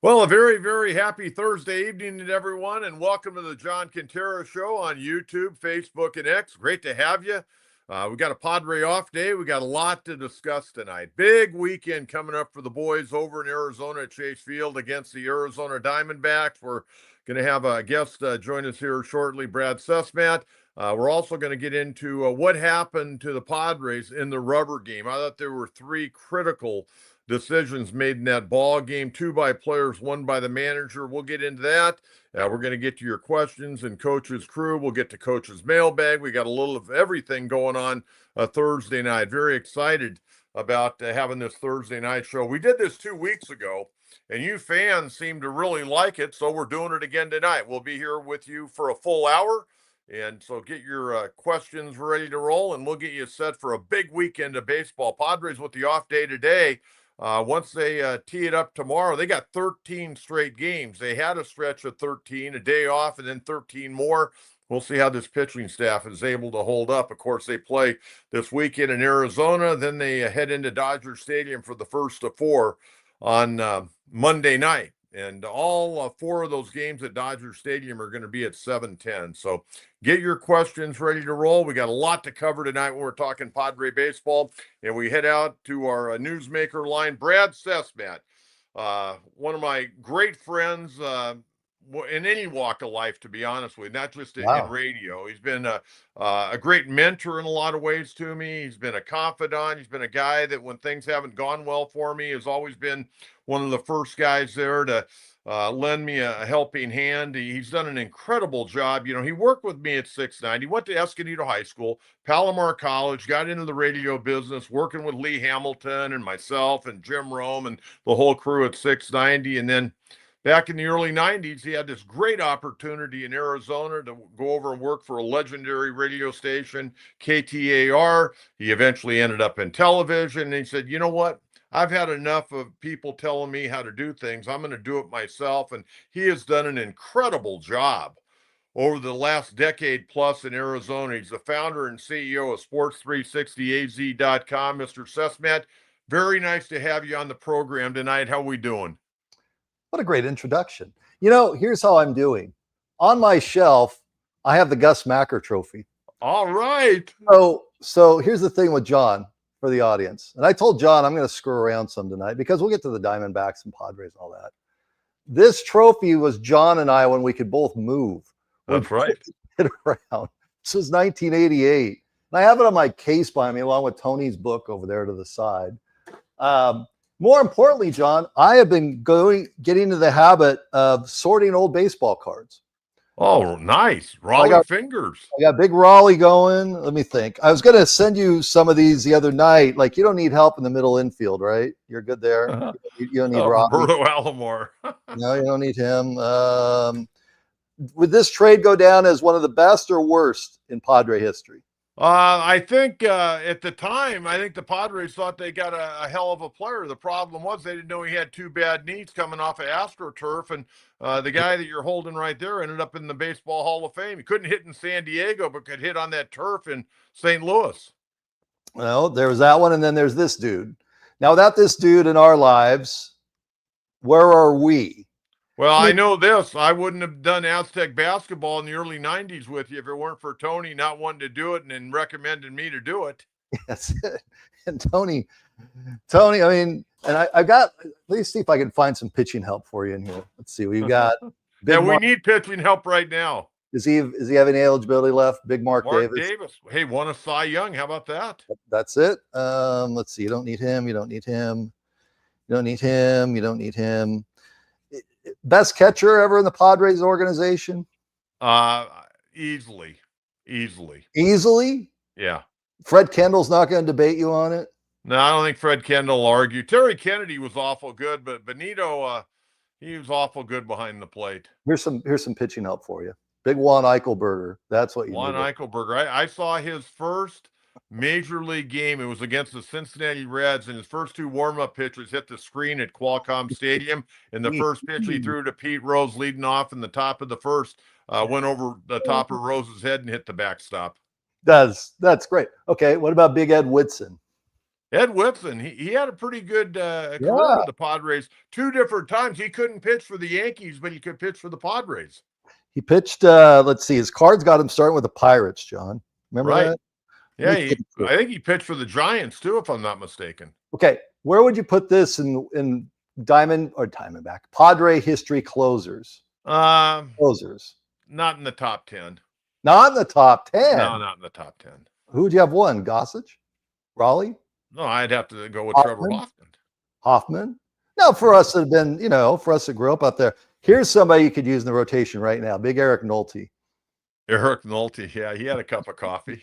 Well, a very, very happy Thursday evening to everyone, and welcome to the John Kentera Show on YouTube, Facebook, and X. Great to have you. We got a Padre off day. We got a lot to discuss tonight. Big weekend coming up for the boys over in Arizona at Chase Field against the Arizona Diamondbacks. We're going to have a guest join us here shortly, Brad Cesmat. We're also going to get into what happened to the Padres in the rubber game. I thought there were three critical decisions made in that ball game, two by players, one by the manager. We'll get into that. We're going to get to your questions and Coach's crew. We'll get to Coach's mailbag. We got a little of everything going on Thursday night. Very excited about having this Thursday night show. We did this 2 weeks ago, and you fans seem to really like it, so we're doing it again tonight. We'll be here with you for a full hour. And so get your questions ready to roll, and we'll get you set for a big weekend of baseball. Padres with the off day today. Once they tee it up tomorrow, they got 13 straight games. They had a stretch of 13, a day off, and then 13 more. We'll see how this pitching staff is able to hold up. Of course, they play this weekend in Arizona. Then they head into Dodger Stadium for the first of four on Monday night. And all four of those games at Dodger Stadium are going to be at 7:10. So get your questions ready to roll. We got a lot to cover tonight when we're talking Padre baseball. And we head out to our newsmaker line, Brad Cesmat, one of my great friends in any walk of life, to be honest with you, not just in radio. He's been a great mentor in a lot of ways to me. He's been a confidant. He's been a guy that when things haven't gone well for me has always been one of the first guys there to lend me a helping hand. He's done an incredible job. You know, he worked with me at 690. He went to Escondido High School, Palomar College, got into the radio business, working with Lee Hamilton and myself and Jim Rome and the whole crew at 690. And then back in the early 90s, he had this great opportunity in Arizona to go over and work for a legendary radio station, KTAR. He eventually ended up in television. And he said, you know what? I've had enough of people telling me how to do things. I'm going to do it myself. And he has done an incredible job over the last decade plus in Arizona. He's the founder and CEO of Sports360AZ.com. Mr. Cesmat, very nice to have you on the program tonight. How are we doing? What a great introduction. You know, here's how I'm doing. On my shelf, I have the Gus Macker trophy. All right. So here's the thing with John for the audience. And I told John I'm going to screw around some tonight because we'll get to the Diamondbacks and Padres and all that. This trophy was John and I when we could both move. That's right. It around. This was 1988. And I have it on my case by me along with Tony's book over there to the side. More importantly, John, I have been getting into the habit of sorting old baseball cards. Oh, nice. Raleigh fingers. I got big Raleigh going. Let me think. I was going to send you some of these the other night. Like, you don't need help in the middle infield, right? You're good there. You don't need Raleigh. Roberto Alomar. No, you don't need him. Would this trade go down as one of the best or worst in Padre history? I think at the time, I think the Padres thought they got a hell of a player. The problem was they didn't know he had two bad knees coming off of AstroTurf, and the guy that you're holding right there ended up in the Baseball Hall of Fame. He couldn't hit in San Diego, but could hit on that turf in St. Louis. Well, there was that one, and then there's this dude. Now, without this dude in our lives, where are we? Well, I know this. I wouldn't have done Aztec basketball in the early 90s with you if it weren't for Tony not wanting to do it and then recommended me to do it. Yes. And Tony, I mean, and I got, please see if I can find some pitching help for you in here. Let's see. We've got. Yeah, we need pitching help right now. Is he having eligibility left? Big Mark Davis. Hey, won a Cy Young. How about that? That's it. Let's see. You don't need him. You don't need him. You don't need him. You don't need him. Best catcher ever in the Padres organization? Easily. Yeah. Fred Kendall's not going to debate you on it? No, I don't think Fred Kendall will argue. Terry Kennedy was awful good, but Benito, he was awful good behind the plate. Here's some pitching help for you. Big Juan Eichelberger. That's what you Juan Eichelberger. I saw his first major league game. It was against the Cincinnati Reds, and his first two warm-up pitches hit the screen at Qualcomm Stadium. And the first pitch he threw to Pete Rose leading off in the top of the first went over the top of Rose's head and hit the backstop. That's great. Okay, what about Big Ed Whitson? Ed Whitson, he had a pretty good career Yeah. with the Padres. 2 different times. He couldn't pitch for the Yankees, but he could pitch for the Padres. He pitched, let's see, his cards got him starting with the Pirates, John. Remember Right. that? Yeah, I think he pitched for the Giants too, if I'm not mistaken. Okay, where would you put this in Diamondback Padre history closers? Closers. Not in the top 10. Not in the top 10. No, not in the top 10. Who would you have one? Gossage? Raleigh? No, I'd have to go with Hoffman? Trevor Hoffman. Hoffman? No, for us that have been, for us that grew up out there. Here's somebody you could use in the rotation right now. Big Eric Nolte. Eric Nolte, yeah, he had a cup of coffee.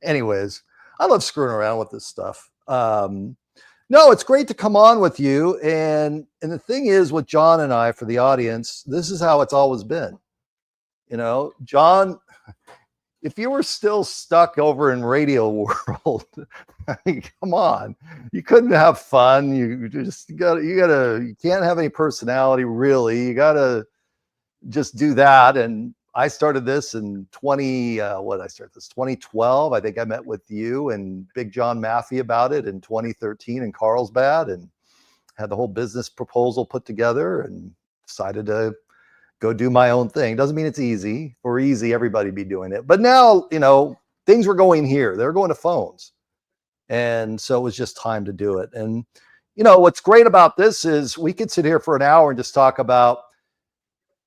Anyways, I love screwing around with this stuff. No, it's great to come on with you. And the thing is with John and I, for the audience, this is how it's always been. John, if you were still stuck over in radio world, I mean, come on, you couldn't have fun. You can't have any personality really. You gotta just do that. And I started this in 2012. I think I met with you and Big John Maffey about it in 2013 in Carlsbad, and had the whole business proposal put together and decided to go do my own thing. Doesn't mean it's easy. For easy, everybody be doing it. But now, things were going here. They were going to phones. And so it was just time to do it. And, what's great about this is we could sit here for an hour and just talk about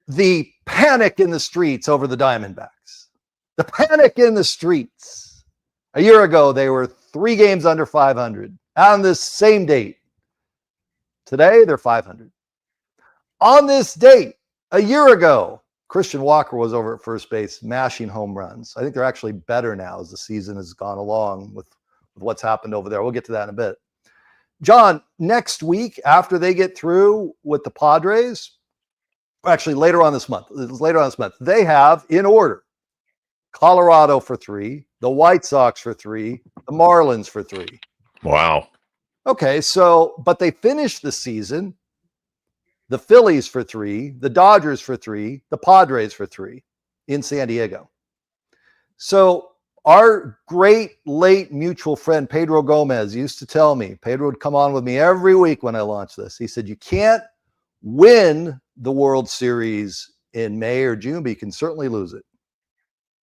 the panic in the streets over the Diamondbacks. The panic in the streets. A year ago, they were 3 games under 500 on this same date. Today, they're 500. On this date, a year ago, Christian Walker was over at first base, mashing home runs. I think they're actually better now as the season has gone along with what's happened over there. We'll get to that in a bit. John, next week, after they get through with the Padres, actually later on this month, they have in order Colorado for 3, the White Sox for 3, the Marlins for 3. Wow. Okay, but they finished the season, the Phillies for 3, the Dodgers for 3, the Padres for 3 in San Diego. So our great late mutual friend, Pedro Gomez, used to tell me, Pedro would come on with me every week when I launched this. He said, you can't win the World Series in May or June, but you can certainly lose it.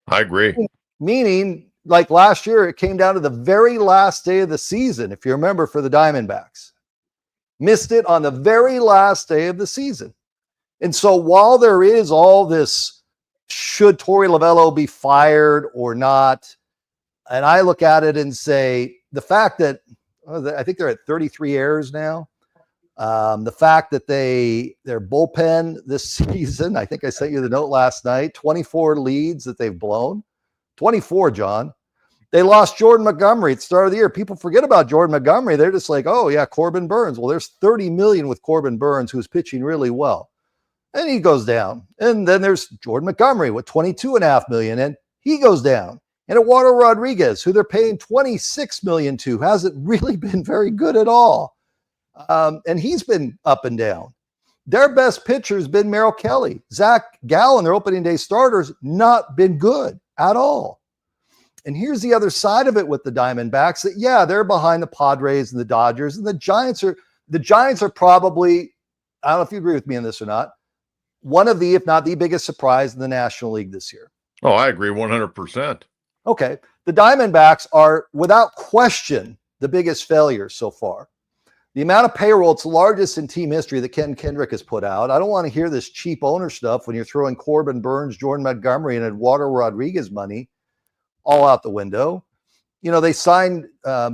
I agree. Meaning, like last year, it came down to the very last day of the season, if you remember, for the Diamondbacks. Missed it on the very last day of the season. And so while there is all this, should Torey Lovello be fired or not? And I look at it and say, the fact that I think they're at 33 errors now. The fact that their bullpen this season, I think I sent you the note last night, 24 leads that they've blown. 24, John. They lost Jordan Montgomery at the start of the year. People forget about Jordan Montgomery. They're just like, oh, yeah, Corbin Burns. Well, there's $30 million with Corbin Burns, who's pitching really well. And he goes down. And then there's Jordan Montgomery with $22.5 million, and he goes down. And Eduardo Rodriguez, who they're paying $26 million to, hasn't really been very good at all. And he's been up and down. Their best pitcher has been Merrill Kelly. Zach Gallen, their opening day starters, not been good at all. And here's the other side of it with the Diamondbacks, that, yeah, they're behind the Padres and the Dodgers, and the Giants are probably, I don't know if you agree with me on this or not, one of the, if not the biggest surprise in the National League this year. Oh, I agree 100%. Okay. The Diamondbacks are, without question, the biggest failure so far. The amount of payroll, it's the largest in team history that Ken Kendrick has put out. I don't want to hear this cheap owner stuff when you're throwing Corbin Burns, Jordan Montgomery, and Eduardo Rodriguez money all out the window. They signed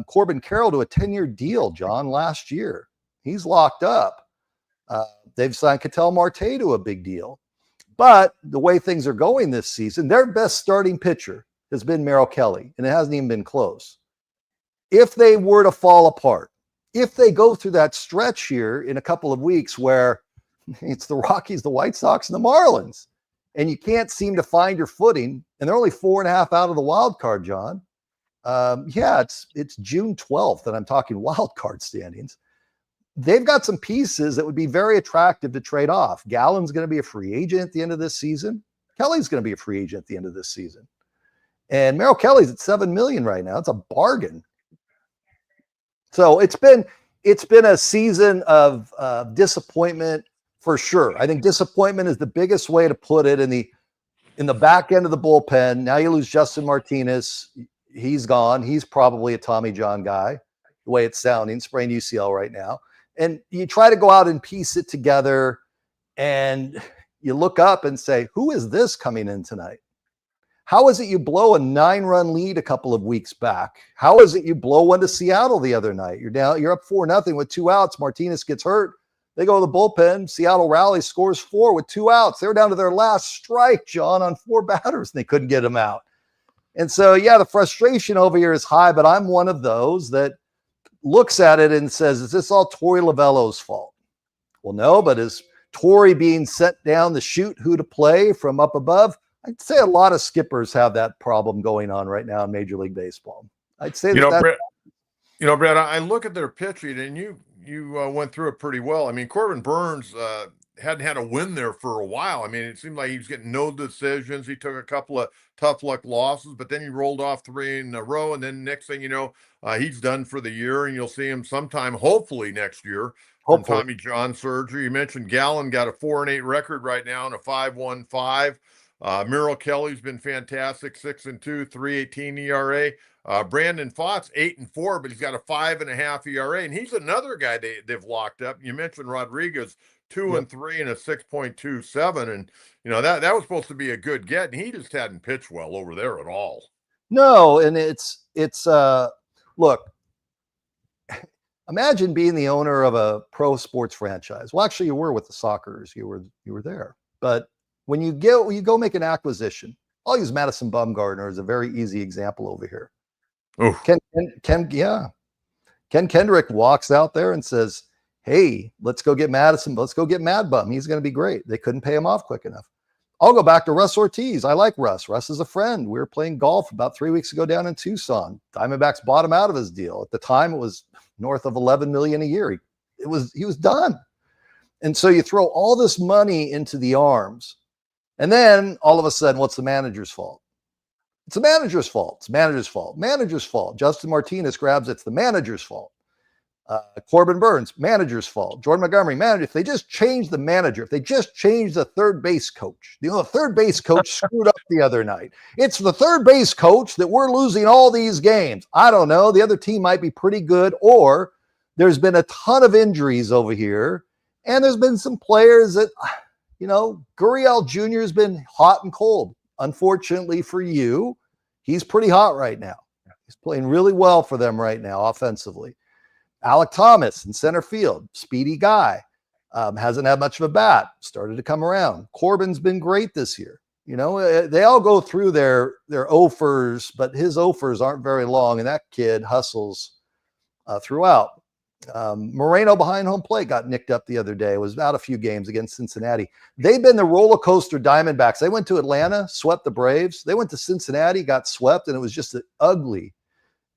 Corbin Carroll to a 10-year deal, John, last year. He's locked up. They've signed Ketel Marte to a big deal. But the way things are going this season, their best starting pitcher has been Merrill Kelly, and it hasn't even been close. If they were to fall apart, if they go through that stretch here in a couple of weeks where it's the Rockies, the White Sox, and the Marlins, and you can't seem to find your footing, and they're only 4.5 out of the wild card, John. It's June 12th, and I'm talking wild card standings. They've got some pieces that would be very attractive to trade off. Gallen's going to be a free agent at the end of this season. Kelly's going to be a free agent at the end of this season. And Merrill Kelly's at $7 million right now. It's a bargain. So it's been a season of disappointment for sure. I think disappointment is the biggest way to put it in the back end of the bullpen. Now you lose Justin Martinez. He's gone. He's probably a Tommy John guy, the way it's sounding, sprained UCL right now. And you try to go out and piece it together, and you look up and say, who is this coming in tonight? How is it you blow a 9-run lead a couple of weeks back? How is it you blow one to Seattle the other night? You're up 4-0 with 2 outs. Martinez gets hurt. They go to the bullpen. Seattle rallies, scores 4 with 2 outs. They're down to their last strike, John, on 4 batters, and they couldn't get him out. And so, yeah, the frustration over here is high, but I'm one of those that looks at it and says, is this all Torey Lovello's fault? Well, no, but is Torey being sent down to shoot who to play from up above? I'd say a lot of skippers have that problem going on right now in Major League Baseball. I'd say Brett, I look at their pitching, and you went through it pretty well. I mean, Corbin Burns hadn't had a win there for a while. I mean, it seemed like he was getting no decisions. He took a couple of tough luck losses, but then he rolled off 3 in a row, and then next thing you know, he's done for the year, and you'll see him sometime, hopefully next year, from Tommy John surgery. You mentioned Gallen got a 4-8 record right now and a 5.15. Merrill Kelly's been fantastic, 6-2, 3.18 ERA. Brandon Pfaadt's 8-4, but he's got a 5.5 ERA, and he's another guy they've locked up. You mentioned Rodriguez, 2-3 and a 6.27, and that was supposed to be a good get, and he just hadn't pitched well over there at all. No, and it's look. Imagine being the owner of a pro sports franchise. Well, actually, you were with the Sockers. You were there, but when you go make an acquisition, I'll use Madison Bumgarner as a very easy example over here. Oh, Ken Kendrick walks out there and says, hey, let's go get Madison. Let's go get Mad Bum. He's going to be great. They couldn't pay him off quick enough. I'll go back to Russ Ortiz. I like Russ. Russ is a friend. We were playing golf about 3 weeks ago down in Tucson. Diamondbacks bought him out of his deal. At the time, it was north of $11 million a year. He was done. And so you throw all this money into the arms, and then all of a sudden, what's the manager's fault? It's the manager's fault. It's manager's fault. Manager's fault. Justin Martinez grabs it's the manager's fault. Corbin Burns, manager's fault. Jordan Montgomery, manager. If they just change the manager, if they just change the third base coach, the third base coach screwed up the other night. It's the third base coach that we're losing all these games. I don't know. The other team might be pretty good, or there's been a ton of injuries over here, and there's been some players that, Gurriel Jr. has been hot and cold. Unfortunately for you, he's pretty hot right now. He's playing really well for them right now offensively. Alec Thomas in center field, speedy guy, hasn't had much of a bat, started to come around. Corbin's been great this year. They all go through their offers, but his offers aren't very long, and that kid hustles throughout. Moreno behind home plate got nicked up the other day. Was out a few games against Cincinnati. They've been the roller coaster Diamondbacks. They went to Atlanta, swept the Braves. They went to Cincinnati, got swept, and it was just an ugly,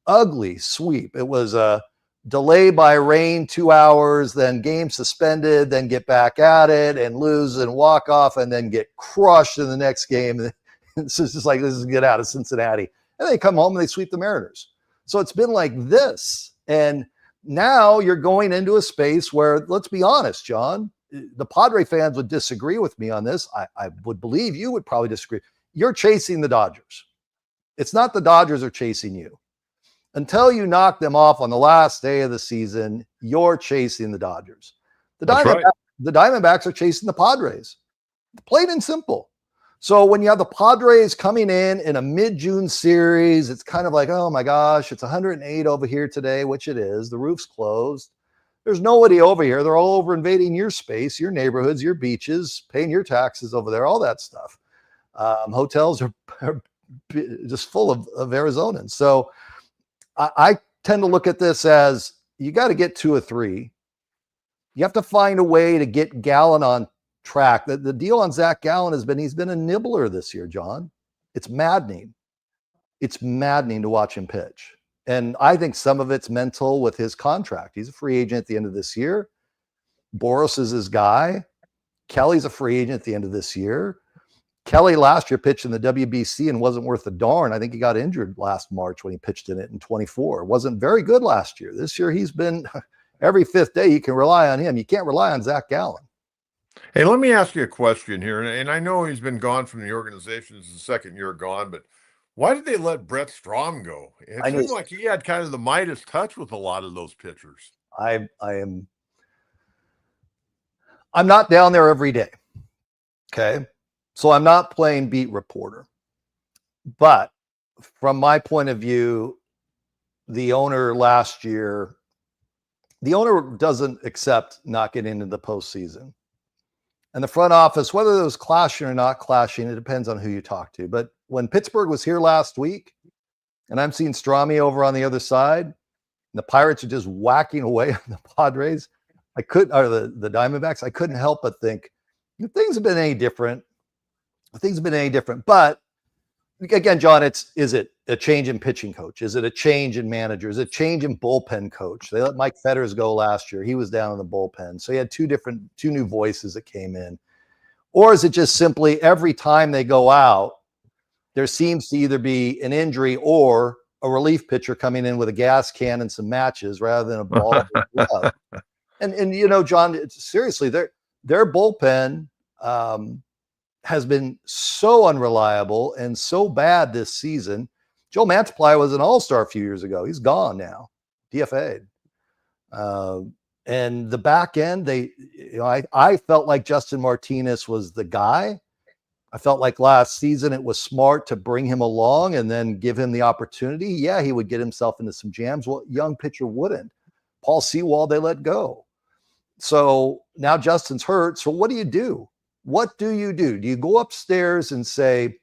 ugly sweep. It was a delay by rain 2 hours, then game suspended, then get back at it and lose and walk off, and then get crushed in the next game. It's just like, this is get out of Cincinnati. And they come home and they sweep the Mariners. So it's been like this. And now you're going into a space where, let's be honest, John, the Padre fans would disagree with me on this. I would believe you would probably disagree. You're chasing the Dodgers. It's not the Dodgers are chasing you. Until you knock them off on the last day of the season, you're chasing the Dodgers. The Diamondbacks are chasing the Padres. Plain and simple. So when you have the Padres coming in a mid-June series, it's kind of like, oh my gosh, it's 108 over here today, which it is. The roof's closed. There's nobody over here. They're all over invading your space, your neighborhoods, your beaches, paying your taxes over there, all that stuff. Hotels are just full of Arizonans. So I tend to look at this as, you got to get 2 or 3. You have to find a way to get Gallen on track. The deal on Zach Gallen he's been a nibbler this year, John. It's maddening. It's maddening to watch him pitch. And I think some of it's mental with his contract. He's a free agent at the end of this year. Boris is his guy. Kelly's a free agent at the end of this year. Kelly last year pitched in the WBC and wasn't worth a darn. I think he got injured last March when he pitched in it in 24. Wasn't very good last year. This year he's been every fifth day. You can rely on him. You can't rely on Zach Gallen. Hey, let me ask you a question here. And I know he's been gone from the organization. This is the second year gone, but why did they let Brett Strom go? It seemed like he had kind of the Midas touch with a lot of those pitchers. I'm not down there every day. Okay. So I'm not playing beat reporter. But from my point of view, the owner last year, the owner doesn't accept not getting into the postseason. And the front office, whether it was clashing or not clashing, it depends on who you talk to. But when Pittsburgh was here last week, and I'm seeing Strami over on the other side, and the Pirates are just whacking away on the Padres, or the Diamondbacks, I couldn't help but think, if things have been any different, But again, John, is it a change in pitching coach? Is it a change in manager? Is it a change in bullpen coach? They let Mike Fetters go last year. He was down in the bullpen. So he had two new voices that came in. Or is it just simply every time they go out, there seems to either be an injury or a relief pitcher coming in with a gas can and some matches rather than a ball of glove. And John, seriously, their bullpen has been so unreliable and so bad this season. Joe Mantiply was an all-star a few years ago. He's gone now, DFA'd. And the back end, I felt like Justin Martinez was the guy. I felt like last season it was smart to bring him along and then give him the opportunity. Yeah, he would get himself into some jams. Well, young pitcher wouldn't. Paul Sewald, they let go. So now Justin's hurt. So what do you do? What do you do? Do you go upstairs and say,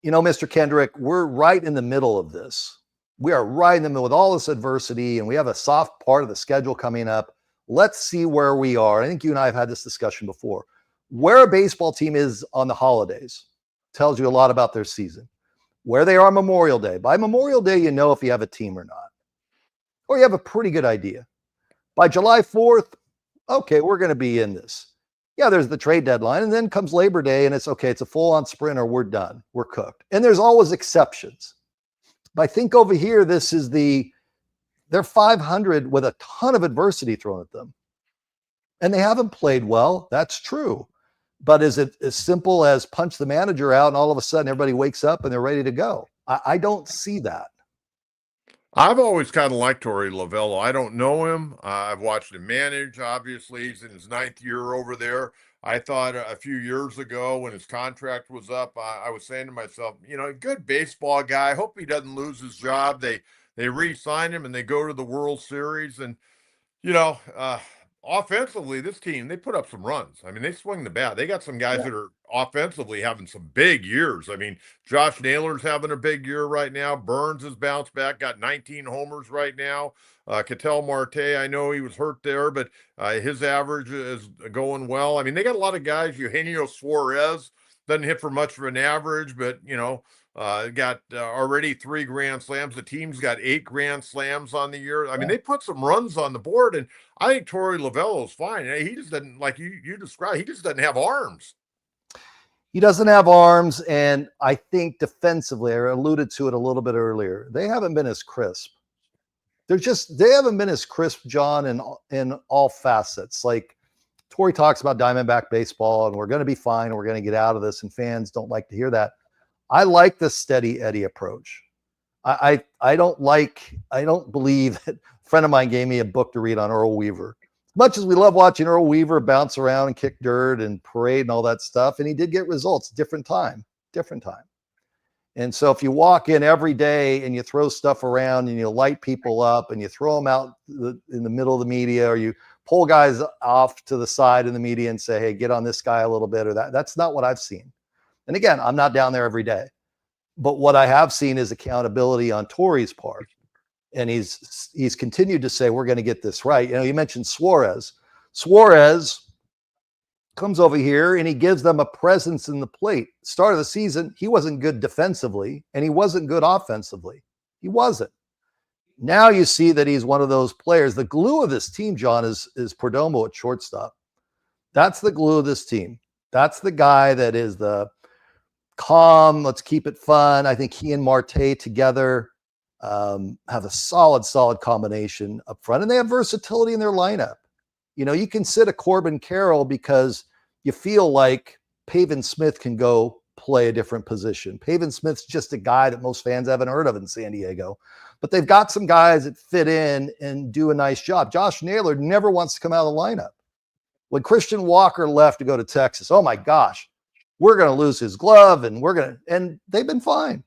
Mr. Kendrick, we're right in the middle of this. We are right in the middle with all this adversity, and we have a soft part of the schedule coming up. Let's see where we are. I think you and I have had this discussion before. Where a baseball team is on the holidays tells you a lot about their season. Where they are Memorial Day. By Memorial Day, you know if you have a team or not. Or you have a pretty good idea. By July 4th, okay, we're going to be in this. Yeah, there's the trade deadline, and then comes Labor Day, and it's okay. It's a full-on sprint, or we're done. We're cooked. And there's always exceptions. But I think over here, they're 500 with a ton of adversity thrown at them. And they haven't played well. That's true. But is it as simple as punch the manager out and all of a sudden everybody wakes up and they're ready to go? I don't see that. I've always kind of liked Torey Lovello. I don't know him. I've watched him manage. Obviously, he's in his 9th year over there. I thought a few years ago when his contract was up, I was saying to myself, a good baseball guy. I hope he doesn't lose his job. They re-sign him and they go to the World Series. And, offensively, this team, they put up some runs. I mean, they swing the bat. They got some guys that are offensively having some big years. I mean, Josh Naylor's having a big year right now. Burns has bounced back, got 19 homers right now. Ketel Marte, I know he was hurt there, but his average is going well. I mean, they got a lot of guys. Eugenio Suarez doesn't hit for much of an average, but, got already 3 grand slams. The team's got 8 grand slams on the year. I mean, they put some runs on the board, and I think Torey Lovello is fine. He just doesn't, like you described, he just doesn't have arms. He doesn't have arms, and I think defensively, I alluded to it a little bit earlier, they haven't been as crisp. They haven't been as crisp, John, in all facets. Like Torey talks about Diamondback baseball, and we're going to be fine, and we're going to get out of this, and fans don't like to hear that. I like the steady Eddie approach. I don't believe that. A friend of mine gave me a book to read on Earl Weaver. As much as we love watching Earl Weaver bounce around and kick dirt and parade and all that stuff, and he did get results, different time. And so if you walk in every day and you throw stuff around and you light people up and you throw them out in the middle of the media, or you pull guys off to the side in the media and say, hey, get on this guy a little bit, or that's not what I've seen. And again, I'm not down there every day. But what I have seen is accountability on Torey's part. And he's continued to say, we're going to get this right. You mentioned Suarez. Suarez comes over here and he gives them a presence in the plate. Start of the season, he wasn't good defensively and he wasn't good offensively. He wasn't. Now you see that he's one of those players. The glue of this team, John, is Perdomo at shortstop. That's the glue of this team. That's the guy that is the calm, let's keep it fun. I think he and Marte together have a solid combination up front, and they have versatility in their lineup. You know, you can sit a Corbin Carroll because you feel like Pavin Smith can go play a different position. Pavin Smith's just a guy that most fans haven't heard of in San Diego, but they've got some guys that fit in and do a nice job. Josh Naylor never wants to come out of the lineup. When Christian Walker left to go to Texas, oh my gosh, we're going to lose his glove, and and they've been fine.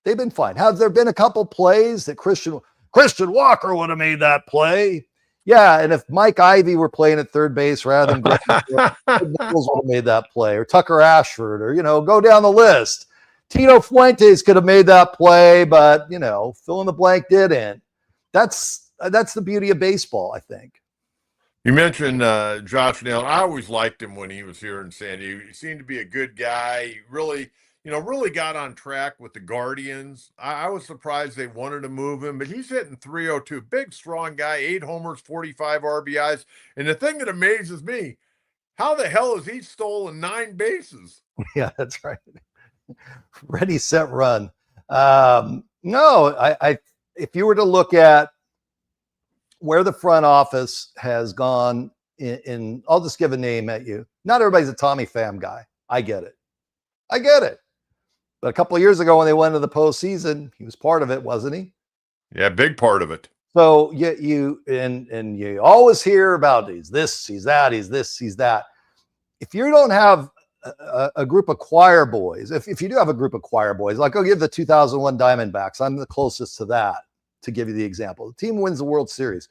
They've been fine. Have there been a couple plays that Christian Walker would have made that play? Yeah, and if Mike Ivey were playing at third base rather than Nichols would have made that play, or Tucker Ashford, or, go down the list. Tito Fuentes could have made that play, but, fill in the blank didn't. That's the beauty of baseball, I think. You mentioned Josh Naylor. I always liked him when he was here in San Diego. He seemed to be a good guy. He really got on track with the Guardians. I was surprised they wanted to move him, but he's hitting 302. Big, strong guy, 8 homers, 45 RBIs. And the thing that amazes me, how the hell has he stolen 9 bases? Yeah, that's right. Ready, set, run. No, I if you were to look at where the front office has gone in, I'll just give a name at you. Not everybody's a Tommy Pham guy. I get it. But a couple of years ago when they went to the postseason, he was part of it, wasn't he? Yeah, big part of it. So you always hear about he's this, he's that, he's this, he's that. If you don't have a group of choir boys, if you do have a group of choir boys, like I'll give the 2001 Diamondbacks, I'm the closest to that, to give you the example. The team wins the World Series.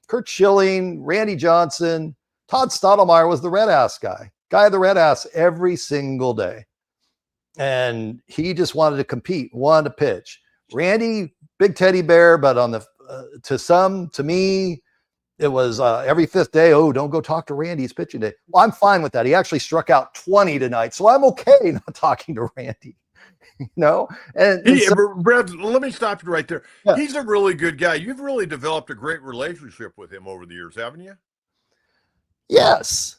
Kurt Schilling, Randy Johnson, Todd Stottlemyre was the red ass guy of the red ass every single day. And he just wanted to compete, wanted to pitch. Randy, big teddy bear, but on the to me, it was every 5th day. Oh, don't go talk to Randy. It's pitching day. Well, I'm fine with that. He actually struck out 20 tonight, so I'm okay not talking to Randy. And so, Brad, let me stop you right there. Yeah. He's a really good guy. You've really developed a great relationship with him over the years, haven't you? Yes.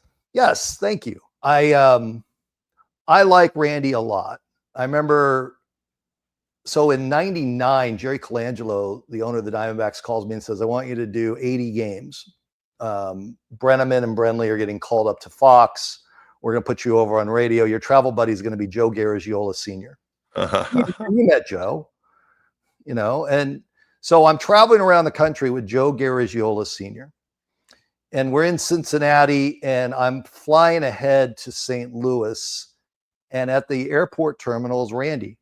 Thank you. I like Randy a lot. I remember, so in 99, Jerry Colangelo, the owner of the Diamondbacks, calls me and says, I want you to do 80 games. Brenneman and Brenly are getting called up to Fox. We're going to put you over on radio. Your travel buddy is going to be Joe Garagiola Sr. You met Joe, and so I'm traveling around the country with Joe Garagiola Sr. And we're in Cincinnati, and I'm flying ahead to St. Louis. And at the airport terminal is Randy.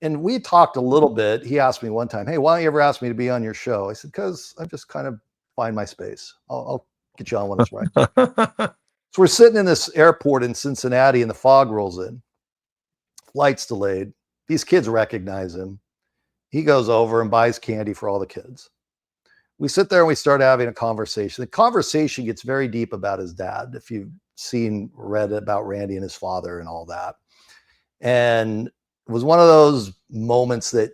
And we talked a little bit. He asked me one time, hey, why don't you ever ask me to be on your show? I said, because I just kind of find my space. I'll get you on when it's right. So we're sitting in this airport in Cincinnati, and the fog rolls in. Flight's delayed. These kids recognize him. He goes over and buys candy for all the kids. We sit there and we start having a conversation. The conversation gets very deep about his dad. If you've read about Randy and his father and all that. And it was one of those moments that,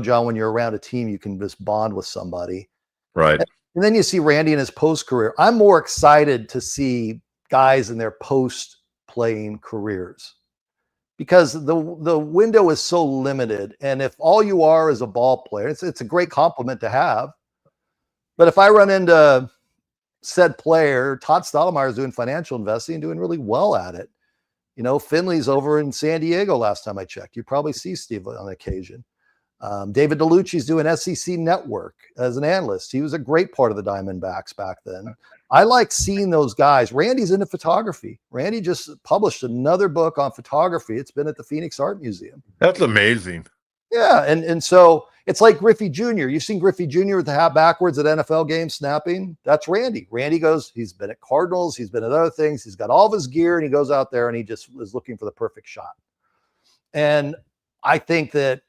John, when you're around a team, you can just bond with somebody. Right. And then you see Randy in his post career. I'm more excited to see guys in their post playing careers because the window is so limited. And if all you are is a ball player, it's a great compliment to have. But if I run into said player, Todd Stottlemyre is doing financial investing and doing really well at it. Finley's over in San Diego last time I checked. You probably see Steve on occasion. David DeLucci's doing SEC Network as an analyst. He was a great part of the Diamondbacks back then. I like seeing those guys. Randy's into photography. Randy just published another book on photography. It's been at the Phoenix Art Museum. That's amazing. Yeah, and so it's like Griffey Jr. You've seen Griffey Jr. with the hat backwards at NFL games snapping. That's Randy. Randy goes, he's been at Cardinals. He's been at other things. He's got all of his gear, and he goes out there, and he just is looking for the perfect shot. And I think that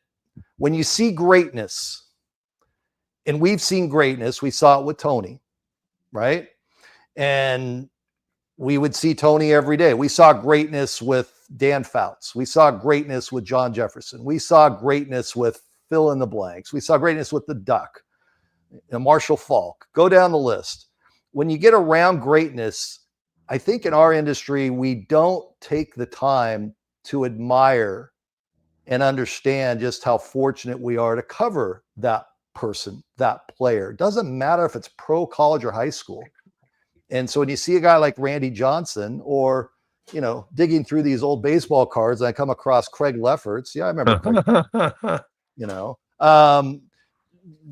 when you see greatness, and we've seen greatness, we saw it with Tony, right? And we would see Tony every day. We saw greatness with Dan Fouts. We saw greatness with John Jefferson. We saw greatness with fill in the blanks. We saw greatness with the Duck, Marshall Falk. Go down the list. When you get around greatness, I think in our industry, we don't take the time to admire and understand just how fortunate we are to cover that person, that player. Doesn't matter if it's pro, college, or high school. And so when you see a guy like Randy Johnson, or, digging through these old baseball cards, and I come across Craig Lefferts. Yeah, I remember Craig.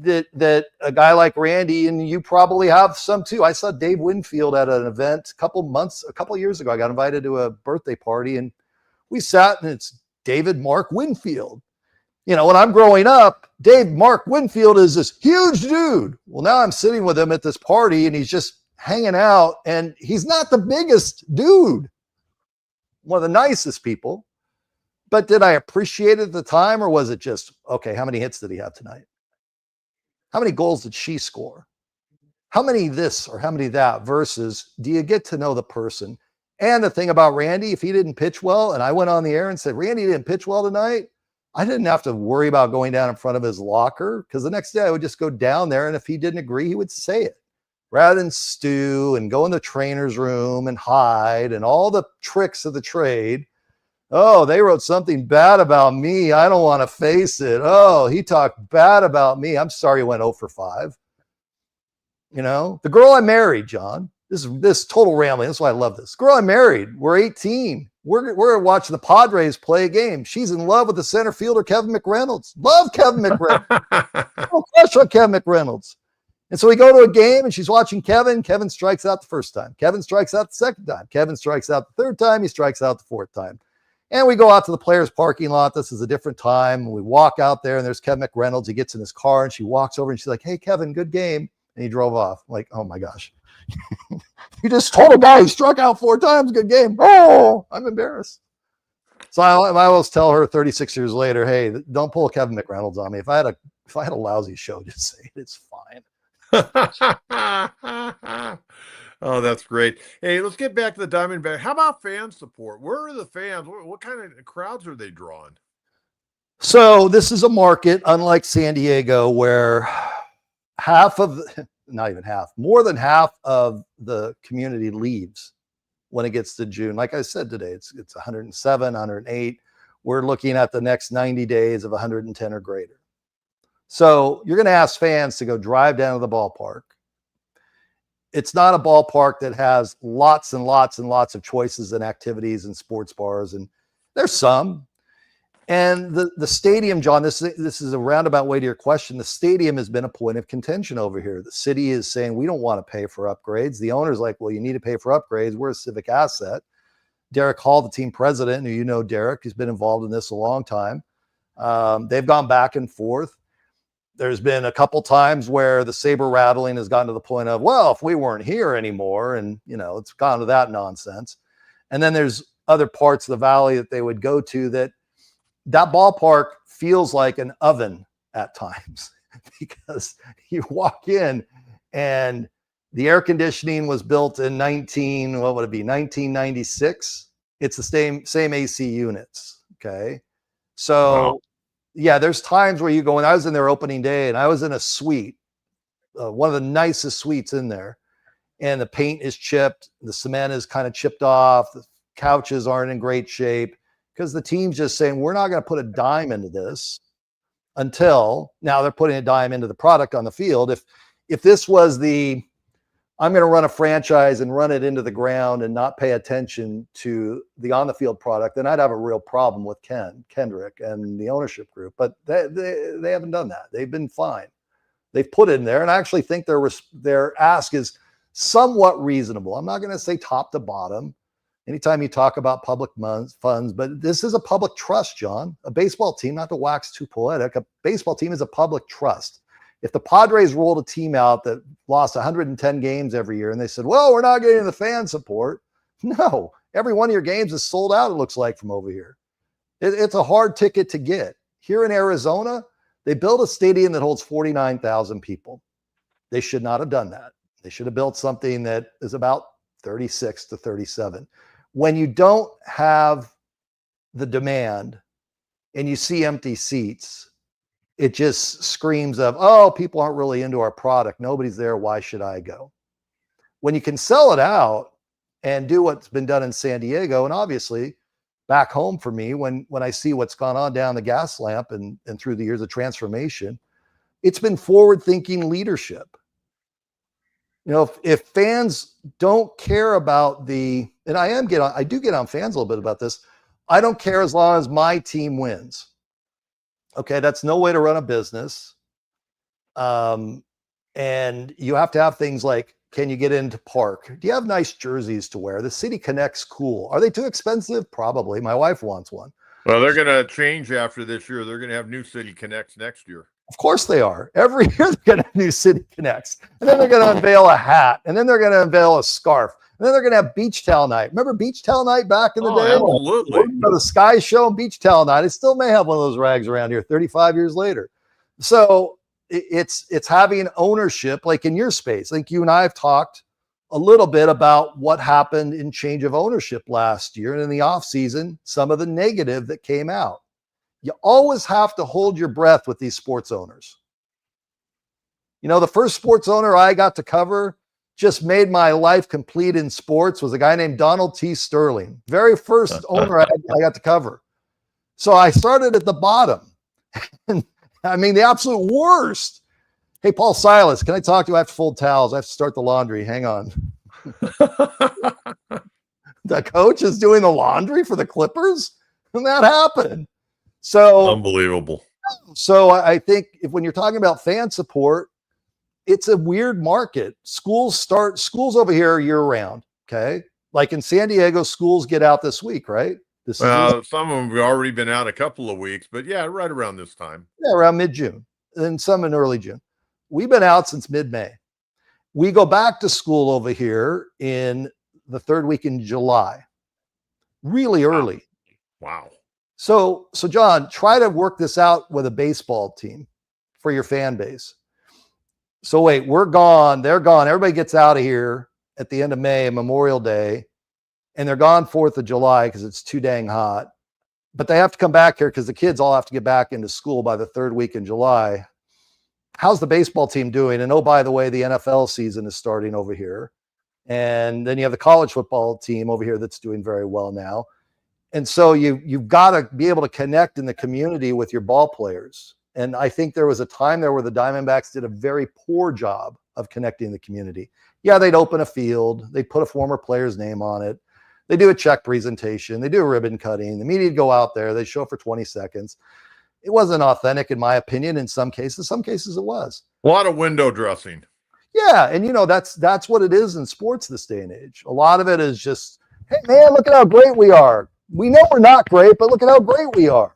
That a guy like Randy, and you probably have some too. I saw Dave Winfield at an event a couple years ago. I got invited to a birthday party, and we sat, and it's David Mark Winfield. When I'm growing up, Dave Mark Winfield is this huge dude. Well, now I'm sitting with him at this party, and he's just hanging out, and he's not the biggest dude, one of the nicest people. But did I appreciate it at the time, or was it just, okay, how many hits did he have tonight? How many goals did she score? How many this or how many that, versus do you get to know the person? And the thing about Randy, if he didn't pitch well and I went on the air and said, Randy didn't pitch well tonight, I didn't have to worry about going down in front of his locker, because the next day I would just go down there, and if he didn't agree, he would say it, rather than stew and go in the trainer's room and hide and all the tricks of the trade. Oh, they wrote something bad about me. I don't want to face it. Oh, he talked bad about me. I'm sorry he went 0 for 5. The girl I married, John, this total rambling. That's why I love this. Girl I married, we're 18. We're watching the Padres play a game. She's in love with the center fielder, Kevin McReynolds. Love Kevin McReynolds. Oh, crush on Kevin McReynolds. And so we go to a game, and she's watching Kevin. Kevin strikes out the first time. Kevin strikes out the second time. Kevin strikes out the third time. He strikes out the fourth time. And we go out to the players' parking lot. This is a different time. We walk out there, and there's Kevin McReynolds. He gets in his car, and she walks over, and she's like, hey, Kevin, good game. And he drove off. I'm like, oh, my gosh. You just told a guy who struck out 4 times, good game. Oh, I'm embarrassed. So I always tell her 36 years later, hey, don't pull Kevin McReynolds on me. If I had a lousy show, just say it. It's fine. Oh, that's great. Hey, let's get back to the Diamondbacks. How about fan support? Where are the fans? What kind of crowds are they drawing? So this is a market, unlike San Diego, where more than half of the community leaves when it gets to June. Like I said today, it's 107, 108. We're looking at the next 90 days of 110 or greater. So you're going to ask fans to go drive down to the ballpark. It's not a ballpark that has lots and lots and lots of choices and activities and sports bars. And there's some. And the stadium, John, this is a roundabout way to your question. The stadium has been a point of contention over here. The city is saying, we don't want to pay for upgrades. The owner's like, well, you need to pay for upgrades. We're a civic asset. Derek Hall, the team president, who Derek, has been involved in this a long time. They've gone back and forth. There's been a couple times where the saber rattling has gotten to the point of, well, if we weren't here anymore, and, it's gone to that nonsense. And then there's other parts of the valley that they would go to that ballpark feels like an oven at times, because you walk in and the air conditioning was built in 1996. It's the same AC units. Okay. So wow. Yeah, there's times where you go, and I was in there opening day, and I was in a suite, one of the nicest suites in there, and the paint is chipped. The cement is kind of chipped off. The couches aren't in great shape, because the team's just saying, we're not going to put a dime into this until now. They're putting a dime into the product on the field. If this was I'm going to run a franchise and run it into the ground and not pay attention to the on the field product, then I'd have a real problem with Kendrick and the ownership group. But they haven't done that. They've been fine. They've put it in there, and I actually think their ask is somewhat reasonable. I'm not going to say top to bottom. Anytime you talk about public funds, but this is a public trust, John. A baseball team, not to wax too poetic, a baseball team is a public trust. If the Padres rolled a team out that lost 110 games every year, and they said, well, we're not getting the fan support. No, every one of your games is sold out, it looks like, from over here. It's a hard ticket to get. Here in Arizona, they built a stadium that holds 49,000 people. They should not have done that. They should have built something that is about 36 to 37. When you don't have the demand and you see empty seats, it just screams of, oh, people aren't really into our product. Nobody's there. Why should I go? When you can sell it out, and do what's been done in San Diego. And obviously back home for me, when I see what's gone on down the gas lamp and through the years of transformation, it's been forward-thinking leadership. You know, if fans don't care about and I do get on fans a little bit about this. I don't care as long as my team wins. Okay, that's no way to run a business. And you have to have things like, can you get into park? Do you have nice jerseys to wear? The City Connect's cool. Are they too expensive? Probably. My wife wants one. Well, they're going to change after this year. They're going to have new City Connects next year. Of course they are. Every year they're going to have new City Connects. And then they're going to unveil a hat. And then they're going to unveil a scarf. And then they're going to have beach towel night. Remember beach towel night back in the day? Absolutely. The Sky Show and beach towel night. I still may have one of those rags around here 35 years later. So it's having ownership, like in your space. I think you and I have talked a little bit about what happened in change of ownership last year. And in the off season, some of the negative that came out. You always have to hold your breath with these sports owners. You know, the first sports owner I got to cover just made my life complete in sports was a guy named Donald T. Sterling. Very first owner I got to cover. So I started at the bottom. I mean, the absolute worst. Hey, Paul Silas, can I talk to you? I have to fold towels. I have to start the laundry. Hang on. The coach is doing the laundry for the Clippers? And that happened. So unbelievable. So I think when you're talking about fan support, it's a weird market. Schools over here year round. Okay. Like in San Diego, schools get out this week, right? Some of them have already been out a couple of weeks, but yeah, right around this time. Yeah, around mid-June, and some in early June. We've been out since mid-May. We go back to school over here in the third week in July, really early. Wow. So John, try to work this out with a baseball team for your fan base. So wait, we're gone. They're gone. Everybody gets out of here at the end of May, Memorial Day, and they're gone 4th of July because it's too dang hot. But they have to come back here because the kids all have to get back into school by the third week in July. How's the baseball team doing? And oh, by the way, the NFL season is starting over here. And then you have the college football team over here that's doing very well now. And so you've got to be able to connect in the community with your ball players. And I think there was a time there where the Diamondbacks did a very poor job of connecting the community. Yeah, they'd open a field. They'd put a former player's name on it. They do a check presentation. They do a ribbon cutting. The media would go out there. They show up for 20 seconds. It wasn't authentic, in my opinion, in some cases. Some cases it was. A lot of window dressing. Yeah, and, you know, that's what it is in sports this day and age. A lot of it is just, hey, man, look at how great we are. We know we're not great, but look at how great we are.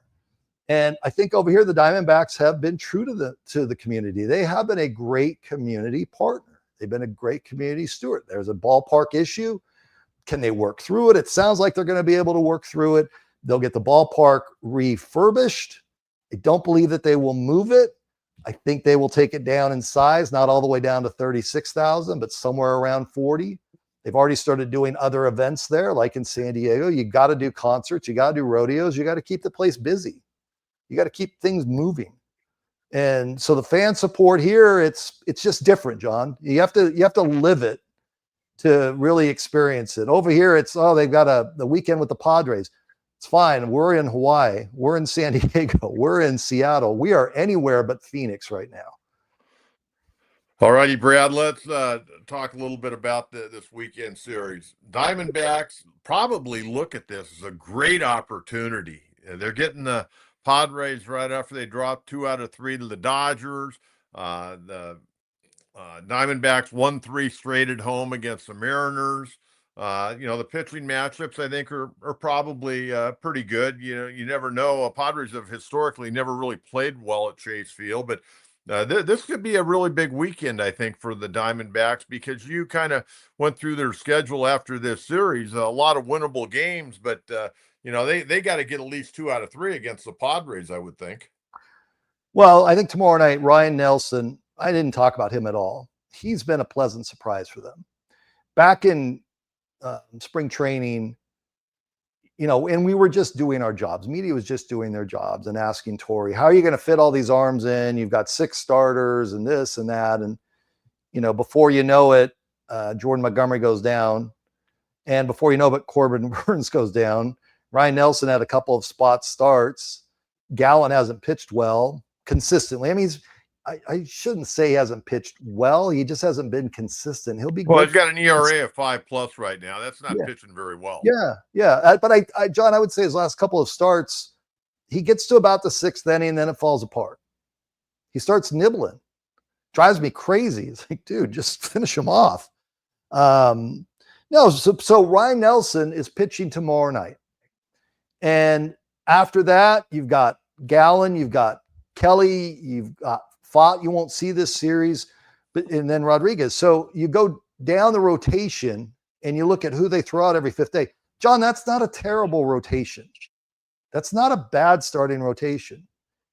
And I think over here, the Diamondbacks have been true to the community. They have been a great community partner. They've been a great community steward. There's a ballpark issue. Can they work through it? It sounds like they're going to be able to work through it. They'll get the ballpark refurbished. I don't believe that they will move it. I think they will take it down in size, not all the way down to 36,000, but somewhere around 40. They've already started doing other events there, like in San Diego. You got to do concerts. You got to do rodeos. You got to keep the place busy. You got to keep things moving. And so the fan support here, it's just different, John. You have to live it to really experience it. Over here, it's, they've got the weekend with the Padres. It's fine. We're in Hawaii. We're in San Diego. We're in Seattle. We are anywhere but Phoenix right now. All righty, Brad, let's talk a little bit about this weekend series. Diamondbacks probably look at this as a great opportunity. They're getting the Padres right after they dropped 2 out of 3 to the Dodgers. The Diamondbacks won 3 straight at home against the Mariners. The pitching matchups, I think, are probably pretty good. You never know. Padres have historically never really played well at Chase Field, but this could be a really big weekend, I think, for the Diamondbacks, because you kind of went through their schedule after this series, a lot of winnable games, but they got to get at least 2 out of 3 against the Padres, I would think. Well, I think tomorrow night, Ryan Nelson, I didn't talk about him at all. He's been a pleasant surprise for them. Back in spring training, and we were just doing our jobs. Media was just doing their jobs and asking Torrey, how are you going to fit all these arms in? You've got 6 starters and this and that. And, before you know it, Jordan Montgomery goes down. And before you know it, Corbin Burns goes down. Ryan Nelson had a couple of spot starts. Gallen hasn't pitched well consistently. I mean, I shouldn't say he hasn't pitched well. He just hasn't been consistent. He'll be Well, good. he's got an ERA of 5+ right now. That's not Yeah. pitching very well. Yeah. But John, I would say his last couple of starts, he gets to about the 6th inning and then it falls apart. He starts nibbling. Drives me crazy. It's like, dude, just finish him off. No, so Ryan Nelson is pitching tomorrow night. And after that, you've got Gallen, you've got Kelly, you've got Fott. You won't see this series, and then Rodriguez. So you go down the rotation and you look at who they throw out every 5th day. John, that's not a terrible rotation. That's not a bad starting rotation.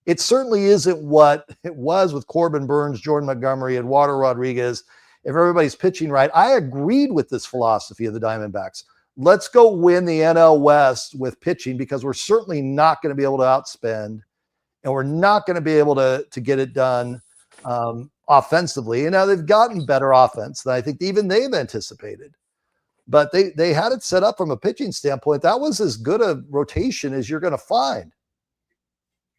It certainly isn't what it was with Corbin Burns, Jordan Montgomery, Eduardo Rodriguez. If everybody's pitching right, I agreed with this philosophy of the Diamondbacks. Let's go win the NL West with pitching because we're certainly not going to be able to outspend and we're not going to be able to get it done offensively. And now they've gotten better offense than I think even they've anticipated. But they had it set up from a pitching standpoint. That was as good a rotation as you're going to find.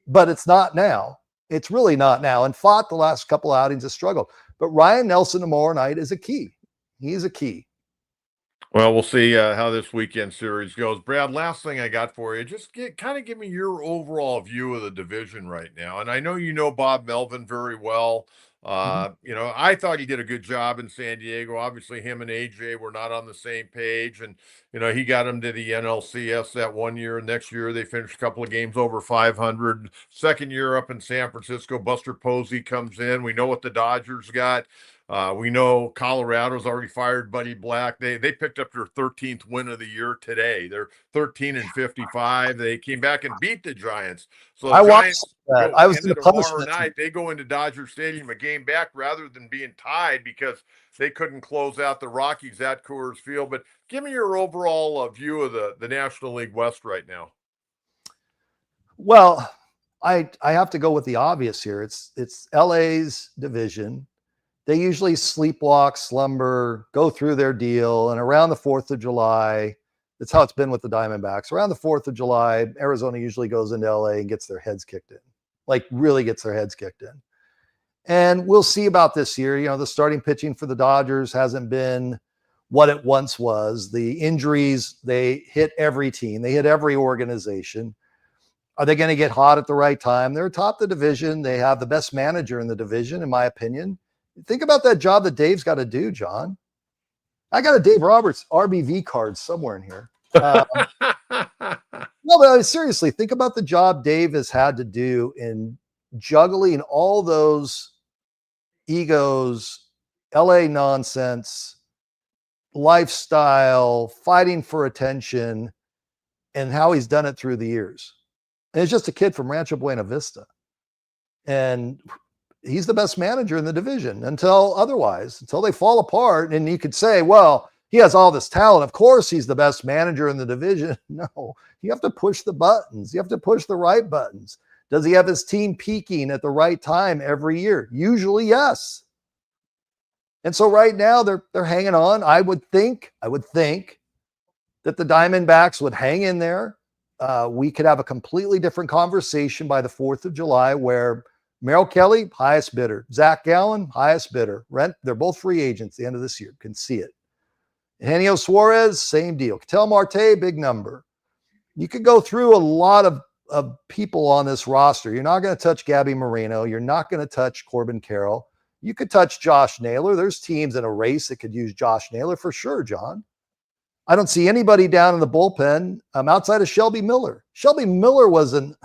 But it's not now. It's really not now. And Fott the last couple outings has struggled. But Ryan Nelson tomorrow night is a key. He's a key. Well, we'll see how this weekend series goes. Brad, last thing I got for you, just give me your overall view of the division right now. And I know you know Bob Melvin very well. I thought he did a good job in San Diego. Obviously, him and AJ were not on the same page. And, he got him to the NLCS that one year. Next year, they finished a couple of games over 500. Second year up in San Francisco, Buster Posey comes in. We know what the Dodgers got. We know Colorado's already fired Buddy Black. They picked up their 13th win of the year today. They're 13-55. They came back and beat the Giants. So the Giants that. I was going to punish tomorrow night. They go into Dodger Stadium a game back rather than being tied because they couldn't close out the Rockies at Coors Field. But give me your overall view of the National League West right now. Well, I have to go with the obvious here. It's LA's division. They usually sleepwalk, slumber, go through their deal. And around the 4th of July, that's how it's been with the Diamondbacks. Around the 4th of July, Arizona usually goes into LA and gets their heads kicked in, like really gets their heads kicked in. And we'll see about this year. The starting pitching for the Dodgers hasn't been what it once was. The injuries, they hit every team. They hit every organization. Are they going to get hot at the right time? They're atop the division. They have the best manager in the division, in my opinion. Think about that job that Dave's got to do, John. I got a Dave Roberts RBV card somewhere in here. No, but seriously, think about the job Dave has had to do in juggling all those egos, LA nonsense, lifestyle, fighting for attention, and how he's done it through the years. And it's just a kid from Rancho Buena Vista. And he's the best manager in the division until they fall apart. And you could say, well, he has all this talent. Of course, he's the best manager in the division. No, you have to push the buttons. You have to push the right buttons. Does he have his team peaking at the right time every year? Usually, yes. And so right now they're hanging on. I would think that the Diamondbacks would hang in there. We could have a completely different conversation by the 4th of July where Merrill Kelly, highest bidder. Zach Gallen, highest bidder. They're both free agents at the end of this year. Can see it. Eugenio Suarez, same deal. Ketel Marte, big number. You could go through a lot of people on this roster. You're not going to touch Gabby Moreno. You're not going to touch Corbin Carroll. You could touch Josh Naylor. There's teams in a race that could use Josh Naylor for sure, John. I don't see anybody down in the bullpen outside of Shelby Miller. Shelby Miller was an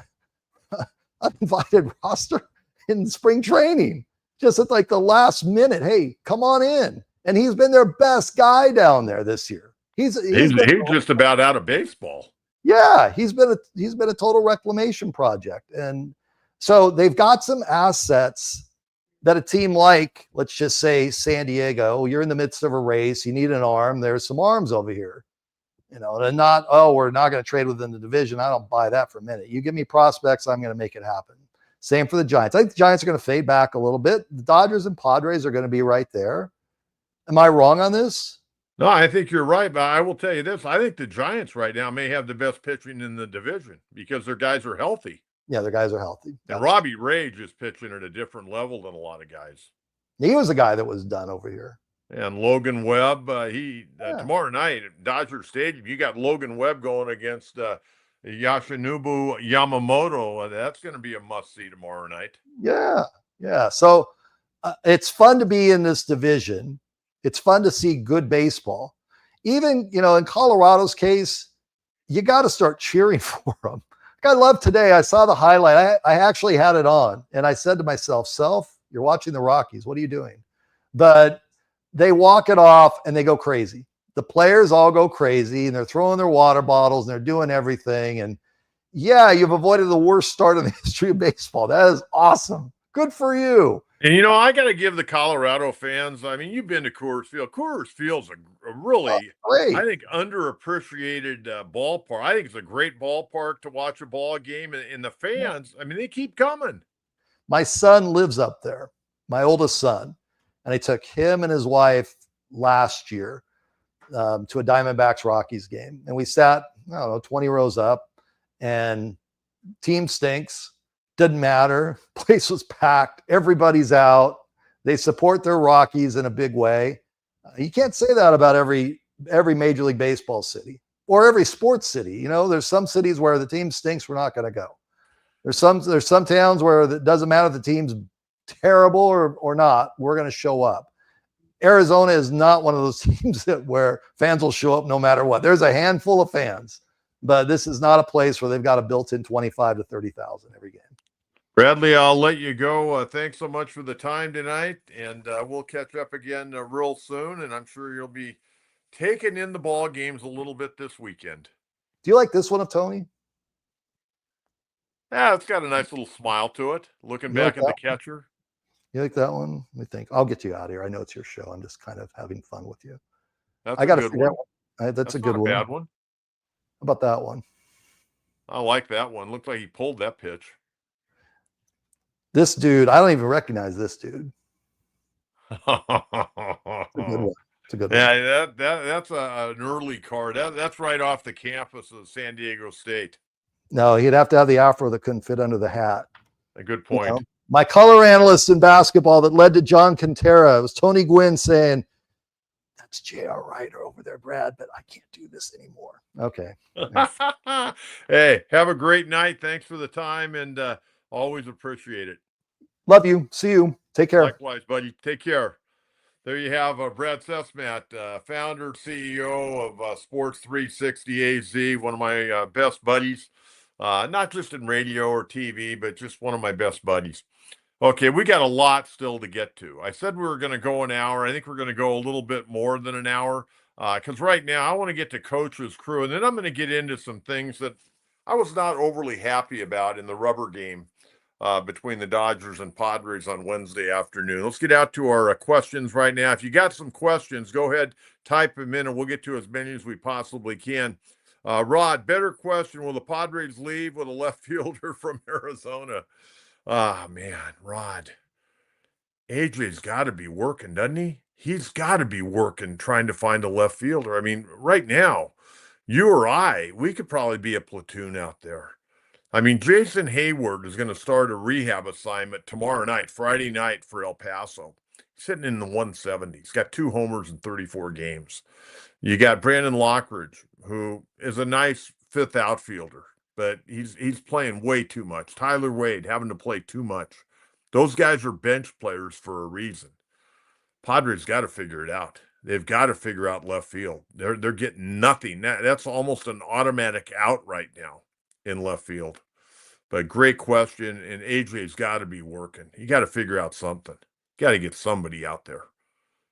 uninvited roster in spring training, just at like the last minute. Hey, come on in. And he's been their best guy down there this year. He's just about out of baseball. Yeah, he's been a total reclamation project. And so they've got some assets that a team like, let's just say San Diego, you're in the midst of a race, you need an arm, there's some arms over here. And not, we're not going to trade within the division. I don't buy that for a minute. You give me prospects, I'm going to make it happen. Same for the Giants. I think the Giants are going to fade back a little bit. The Dodgers and Padres are going to be right there. Am I wrong on this? No, I think you're right, but I will tell you this. I think the Giants right now may have the best pitching in the division because their guys are healthy. Yeah, their guys are healthy. And Robbie Rage is pitching at a different level than a lot of guys. He was the guy that was done over here. And Logan Webb, tomorrow night at Dodger Stadium, you got Logan Webb going against Yoshinobu Yamamoto. That's going to be a must-see tomorrow night. Yeah. So it's fun to be in this division. It's fun to see good baseball. Even, in Colorado's case, you got to start cheering for them. I love today. I saw the highlight. I actually had it on, and I said to myself, Self, you're watching the Rockies. What are you doing? But they walk it off and they go crazy. The players all go crazy and they're throwing their water bottles and they're doing everything. And yeah, you've avoided the worst start in the history of baseball. That is awesome. Good for you. And, I got to give the Colorado fans, you've been to Coors Field. Coors Field's a really, I think, underappreciated ballpark. I think it's a great ballpark to watch a ball game. And the fans, they keep coming. My son lives up there, my oldest son. And I took him and his wife last year to a Diamondbacks Rockies game. And we sat, 20 rows up, and team stinks. Doesn't matter. Place was packed. Everybody's out. They support their Rockies in a big way. You can't say that about every Major League Baseball city or every sports city. There's some cities where the team stinks. We're not going to go. There's some towns where it doesn't matter if the team's terrible or not. We're going to show up. Arizona is not one of those teams where fans will show up no matter what. There's a handful of fans, but this is not a place where they've got a built-in 25 to 30,000 every game. Bradley, I'll let you go. Thanks so much for the time tonight, and we'll catch up again real soon, and I'm sure you'll be taking in the ball games a little bit this weekend. Do you like this one of Tony? Yeah, it's got a nice little smile to it, looking back at the catcher. You like that one? Let me think. I'll get you out of here. I know it's your show. I'm just kind of having fun with you. That's a good one. That's a good one. Bad one. How about that one? I like that one. Looks like he pulled that pitch. This dude, I don't even recognize this dude. It's a good one. It's a good one. Yeah, that's an early card. That's right off the campus of San Diego State. No, he'd have to have the afro that couldn't fit under the hat. A good point. My color analyst in basketball that led to John Kentera, it was Tony Gwynn saying, that's J.R. Ryder over there, Brad, but I can't do this anymore. Okay. Hey, have a great night. Thanks for the time, and always appreciate it. Love you. See you. Take care. Likewise, buddy. Take care. There you have Brad Cesmat, founder, CEO of Sports 360 AZ, one of my best buddies, not just in radio or TV, but just one of my best buddies. Okay, we got a lot still to get to. I said we were going to go an hour. I think we're going to go a little bit more than an hour because right now I want to get to Coach's Crew, and then I'm going to get into some things that I was not overly happy about in the rubber game between the Dodgers and Padres on Wednesday afternoon. Let's get out to our questions right now. If you got some questions, go ahead, type them in, and we'll get to as many as we possibly can. Rod, better question. Will the Padres leave with a left fielder from Arizona? Man, Rod. AJ's got to be working, doesn't he? He's got to be working trying to find a left fielder. Right now, you or I, we could probably be a platoon out there. Jason Hayward is going to start a rehab assignment tomorrow night, Friday night for El Paso. He's sitting in the 170s. He's got 2 homers in 34 games. You got Brandon Lockridge, who is a nice 5th outfielder, but he's playing way too much. Tyler Wade having to play too much. Those guys are bench players for a reason. Padres got to figure it out. They've got to figure out left field. They're getting nothing. That's almost an automatic out right now in left field. But great question, and AJ's got to be working. You got to figure out something. Got to get somebody out there.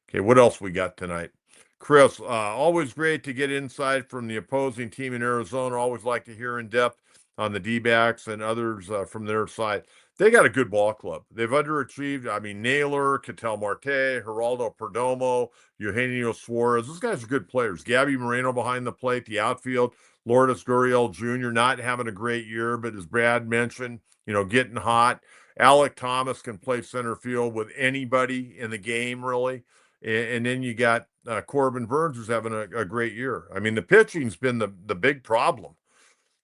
Okay, what else we got tonight? Chris, always great to get insight from the opposing team in Arizona. Always like to hear in depth on the D-backs and others from their side. They got a good ball club. They've underachieved. Naylor, Ketel Marte, Geraldo Perdomo, Eugenio Suarez. Those guys are good players. Gabby Moreno behind the plate, the outfield. Lourdes Gurriel Jr. not having a great year, but as Brad mentioned, getting hot. Alec Thomas can play center field with anybody in the game, really. And then you got Corbin Burns is having a great year. I mean, the pitching's been the big problem.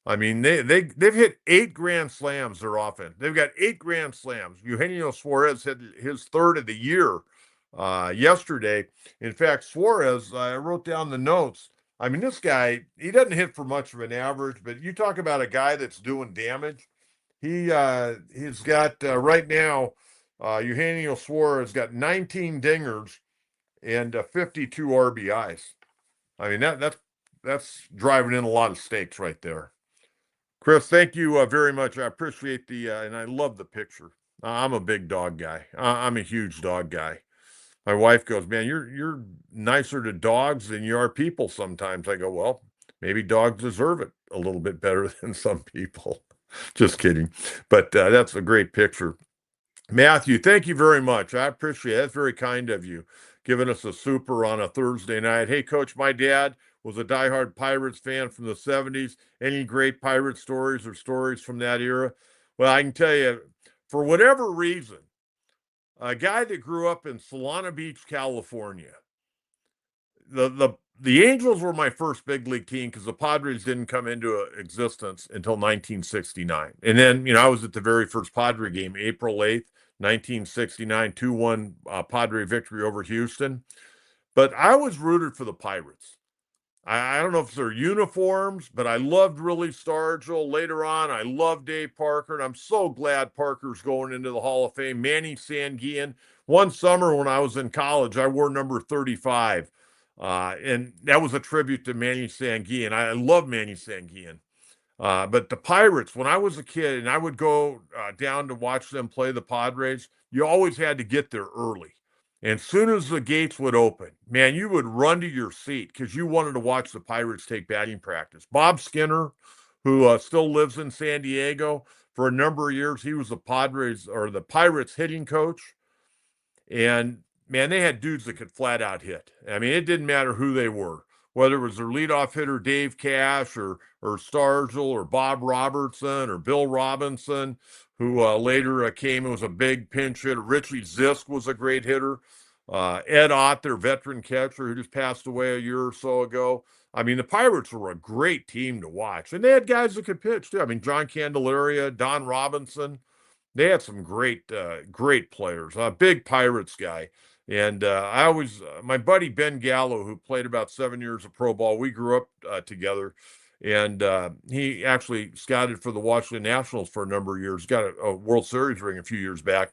I mean, they've hit 8 grand slams, their offense. They've got 8 grand slams. Eugenio Suarez hit his third of the year yesterday. In fact, Suarez, I wrote down the notes. I mean, this guy, he doesn't hit for much of an average, but you talk about a guy that's doing damage. He's got right now, Eugenio Suarez got 19 dingers and 52 RBIs. I mean, that's driving in a lot of stakes right there. Chris, thank you very much. I appreciate and I love the picture. I'm a big dog guy. I'm a huge dog guy. My wife goes, man, you're nicer to dogs than you are people sometimes. I go, well, maybe dogs deserve it a little bit better than some people. Just kidding. But that's a great picture. Matthew, thank you very much. I appreciate it. That's very kind of you, giving us a super on a Thursday night. Hey, Coach, my dad was a diehard Pirates fan from the 70s. Any great Pirate stories or stories from that era? Well, I can tell you, for whatever reason, a guy that grew up in Solana Beach, California, the Angels were my first big league team because the Padres didn't come into existence until 1969. And then, I was at the very first Padre game, April 8th, 1969, 2-1 Padre victory over Houston. But I was rooted for the Pirates. I don't know if it's their uniforms, but I loved Willie Stargell. Later on, I loved Dave Parker, and I'm so glad Parker's going into the Hall of Fame. Manny Sanguillen. One summer when I was in college, I wore number 35, and that was a tribute to Manny Sanguillen. I love Manny Sanguillen. But the Pirates, when I was a kid and I would go down to watch them play the Padres, you always had to get there early. And as soon as the gates would open, man, you would run to your seat because you wanted to watch the Pirates take batting practice. Bob Skinner, who still lives in San Diego, for a number of years, he was the Pirates hitting coach. And man, they had dudes that could flat out hit. I mean, it didn't matter who they were, whether it was their leadoff hitter Dave Cash or Stargell or Bob Robertson or Bill Robinson, who later came and was a big pinch hitter. Richie Zisk was a great hitter. Ed Ott, their veteran catcher, who just passed away a year or so ago. I mean, the Pirates were a great team to watch, and they had guys that could pitch too. I mean, John Candelaria, Don Robinson. They had some great players. A big Pirates guy. And my buddy Ben Gallo, who played about 7 years of pro ball, we grew up together. And he actually scouted for the Washington Nationals for a number of years, got a World Series ring a few years back.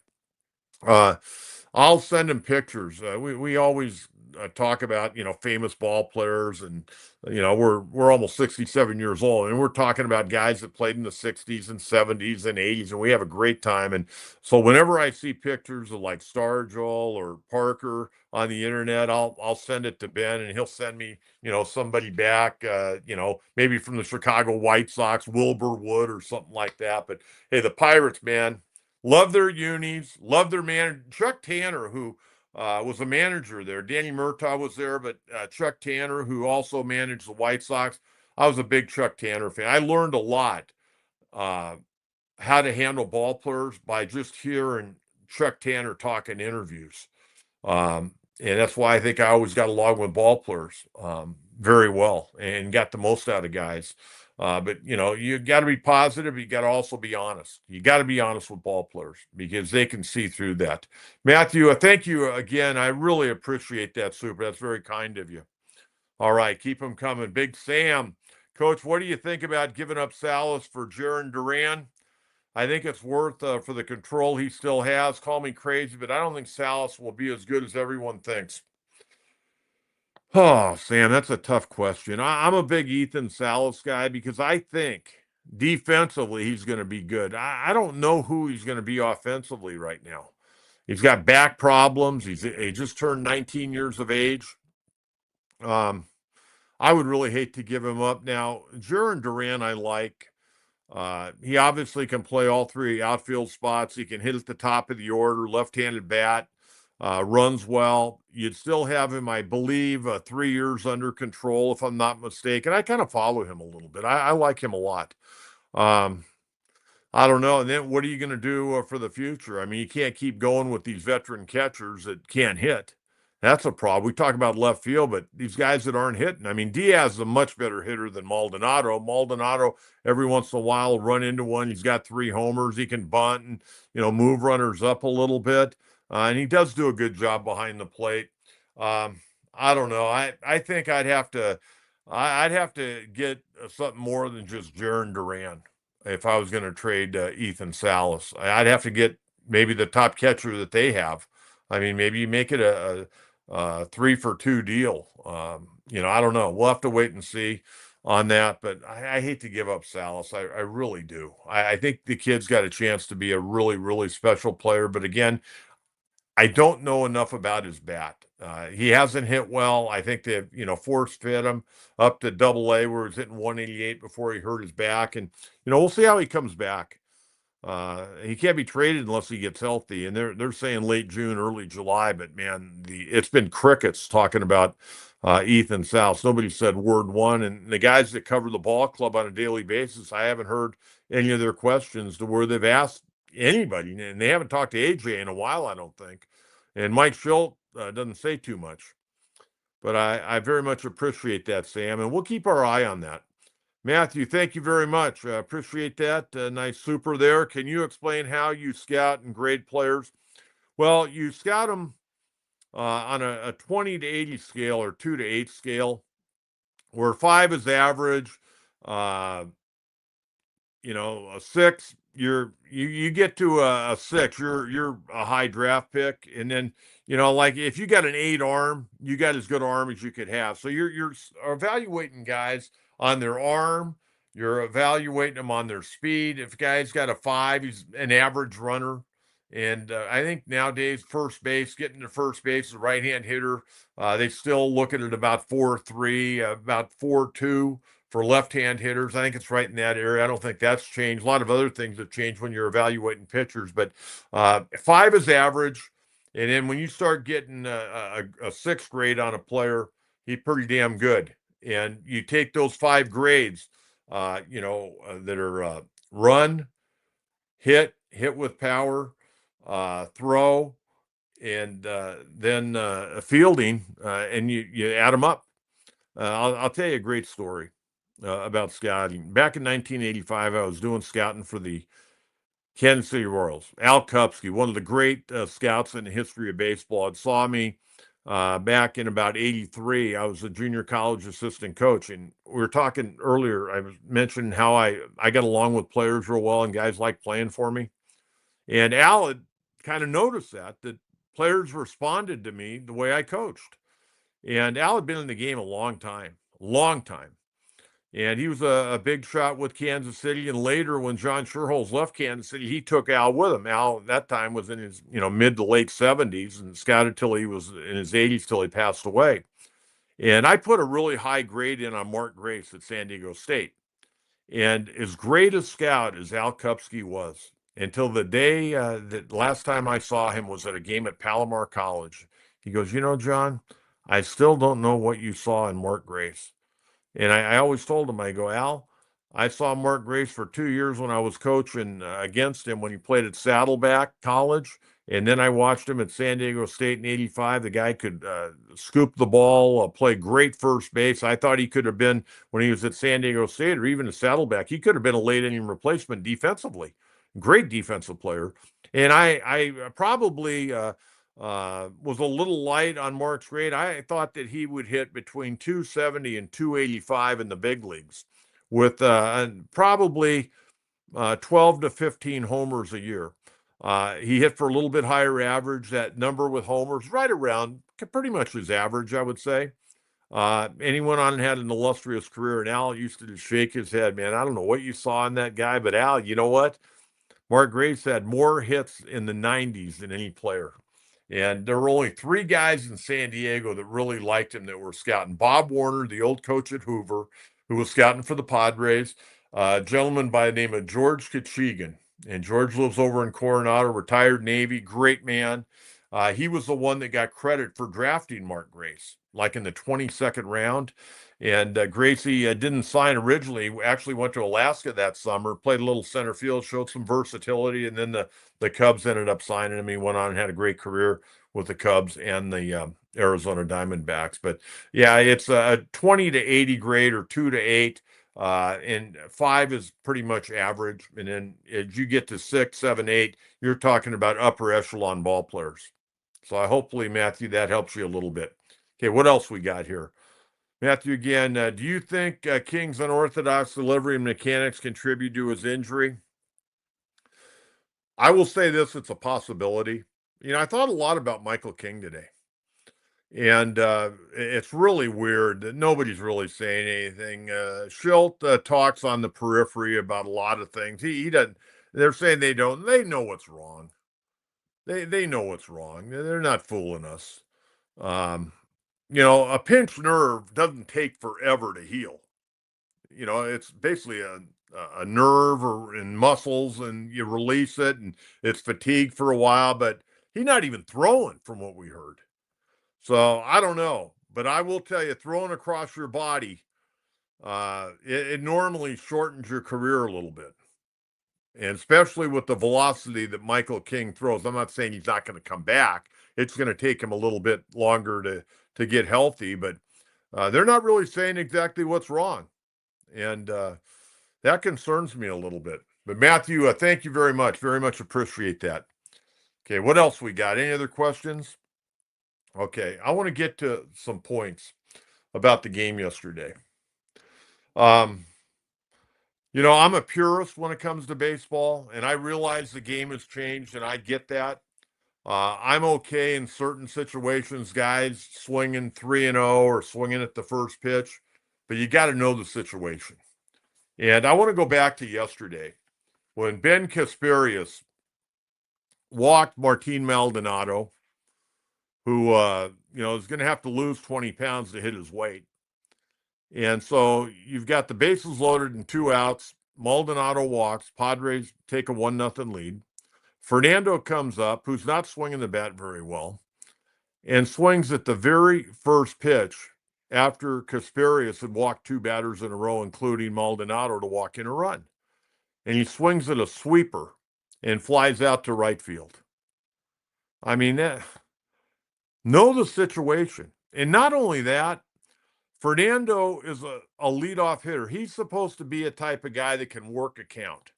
I'll send him pictures. We always talk about, famous ball players, and, we're almost 67 years old, and we're talking about guys that played in the 60s and 70s and 80s, and we have a great time. And so whenever I see pictures of like Stargell or Parker on the internet, I'll send it to Ben, and he'll send me, somebody back, maybe from the Chicago White Sox, Wilbur Wood or something like that. But hey, the Pirates, man, love their unis, love their manager, Chuck Tanner, who was a manager there. Danny Murtaugh was there, but Chuck Tanner, who also managed the White Sox. I was a big Chuck Tanner fan. I learned a lot how to handle ball players by just hearing Chuck Tanner talk in interviews. And that's why I think I always got along with ball players very well and got the most out of guys. But you got to be positive. You got to also be honest. You got to be honest with ball players because they can see through that. Matthew, thank you again. I really appreciate that, super. That's very kind of you. All right, keep them coming. Big Sam, Coach, what do you think about giving up Salas for Jarren Duran? I think it's worth for the control he still has. Call me crazy, but I don't think Salas will be as good as everyone thinks. Oh, Sam, that's a tough question. I'm a big Ethan Salas guy because I think defensively he's going to be good. I don't know who he's going to be offensively right now. He's got back problems. He just turned 19 years of age. I would really hate to give him up now. Jarren Duran, I like. He obviously can play all three outfield spots. He can hit at the top of the order, left-handed bat, runs well. You'd still have him, I believe, 3 years under control, if I'm not mistaken. I kind of follow him a little bit. I like him a lot. I don't know. And then what are you going to do for the future? I mean, you can't keep going with these veteran catchers that can't hit. That's a problem. We talk about left field, but these guys that aren't hitting. I mean, Diaz is a much better hitter than Maldonado. Maldonado, every once in a while, will run into one. He's got 3 homers. He can bunt and, move runners up a little bit. And he does do a good job behind the plate. Um, I don't know. I think I'd have to get something more than just Jaron Duran if I was going to trade Ethan Salas. I'd have to get maybe the top catcher that they have. I mean, maybe you make it a 3-for-2 deal. I don't know. We'll have to wait and see on that, but I hate to give up Salas. I really do. I think the kid's got a chance to be a really, really special player. But again, I don't know enough about his bat. He hasn't hit well. I think they've, force fit him up to Double-A where he's hitting 188 before he hurt his back. And, we'll see how he comes back. He can't be traded unless he gets healthy, and they're saying late June, early July. But man, it's been crickets talking about Ethan Salas. Nobody said word one, and the guys that cover the ball club on a daily basis, I haven't heard any of their questions to where they've asked anybody, and they haven't talked to AJ in a while, I don't think. And Mike Schilt doesn't say too much, but I very much appreciate that, Sam, and we'll keep our eye on that. Matthew, thank you very much. Appreciate that. Nice super there. Can you explain how you scout and grade players? Well, you scout them on a 20 to 80 scale or 2 to 8 scale, where 5 is average. Uh, a 6, you get to a 6, you're a high draft pick, and then like if you got an 8 arm, you got as good arm as you could have. So you're evaluating guys on their arm. You're evaluating them on their speed. If a guy's got a 5, he's an average runner. And I think nowadays, first base, getting to first base, a right-hand hitter, they still look at it about 4.3, about 4.2 for left-hand hitters. I think it's right in that area. I don't think that's changed. A lot of other things have changed when you're evaluating pitchers, but 5 is average. And then when you start getting a 6th grade on a player, he's pretty damn good. And you take those 5 grades, that are run, hit with power, throw, and then fielding, and you add them up. I'll tell you a great story about scouting. Back in 1985, I was doing scouting for the Kansas City Royals. Al Kupski, one of the great scouts in the history of baseball, had saw me back in about 83. I was a junior college assistant coach, and we were talking earlier. I was mentioning how I got along with players real well and guys like playing for me. And Al had kind of noticed that players responded to me the way I coached. And Al had been in the game a long time. And he was a big shot with Kansas City. And later, when John Sherholz left Kansas City, he took Al with him. Al, at that time, was in his mid to late 70s and scouted till he was in his 80s till he passed away. And I put a really high grade in on Mark Grace at San Diego State. And as great a scout as Al Kupski was, until the day that last time I saw him was at a game at Palomar College. He goes, John, I still don't know what you saw in Mark Grace. And I always told him, I go, Al, I saw Mark Grace for 2 years when I was coaching against him when he played at Saddleback College. And then I watched him at San Diego State in 85. The guy could scoop the ball, play great first base. I thought he could have been, when he was at San Diego State or even at Saddleback, he could have been a late inning replacement defensively. Great defensive player. And I probably was a little light on Mark's grade. I thought that he would hit between 270 and 285 in the big leagues with probably 12 to 15 homers a year. He hit for a little bit higher average. That number with homers right around pretty much his average, I would say. And he went on and had an illustrious career. And Al used to just shake his head, man. I don't know what you saw in that guy, but Al, you know what? Mark Grace had more hits in the 90s than any player. And there were only 3 guys in San Diego that really liked him that were scouting. Bob Warner, the old coach at Hoover, who was scouting for the Padres, a gentleman by the name of George Kachigan. And George lives over in Coronado, retired Navy, great man. He was the one that got credit for drafting Mark Grace, like in the 22nd round. And Gracie didn't sign originally. Actually went to Alaska that summer, played a little center field, showed some versatility, and then the Cubs ended up signing him. He went on and had a great career with the Cubs and the Arizona Diamondbacks. But yeah, it's a 20 to 80 grade or 2 to 8. And 5 is pretty much average. And then as you get to 6, 7, 8, you're talking about upper echelon ball players. So hopefully, Matthew, that helps you a little bit. Okay, what else we got here? Matthew, again, do you think King's unorthodox delivery and mechanics contribute to his injury? I will say this, it's a possibility. I thought a lot about Michael King today. And it's really weird that nobody's really saying anything. Schilt talks on the periphery about a lot of things. He doesn't. They're saying they don't. They know what's wrong. They know what's wrong. They're not fooling us. Um, a pinched nerve doesn't take forever to heal. It's basically a nerve or in muscles, and you release it, and it's fatigued for a while. But he's not even throwing, from what we heard. So I don't know, but I will tell you, throwing across your body, it normally shortens your career a little bit, and especially with the velocity that Michael King throws. I'm not saying he's not going to come back. It's going to take him a little bit longer to get healthy, but they're not really saying exactly what's wrong, and that concerns me a little bit. But Matthew, thank you very much. Very much appreciate that. Okay, what else we got? Any other questions? Okay, I want to get to some points about the game yesterday. Um, I'm a purist when it comes to baseball, and I realize the game has changed, and I get that. I'm okay in certain situations, guys swinging 3-0 or swinging at the first pitch, but you got to know the situation. And I want to go back to yesterday when Ben Kasperius walked Martin Maldonado, who is going to have to lose 20 pounds to hit his weight. And so you've got the bases loaded and 2 outs. Maldonado walks. Padres take a 1-0 lead. Fernando comes up, who's not swinging the bat very well, and swings at the very first pitch after Kasperius had walked 2 batters in a row, including Maldonado, to walk in a run. And he swings at a sweeper and flies out to right field. I mean, know the situation. And not only that, Fernando is a leadoff hitter. He's supposed to be a type of guy that can work a count.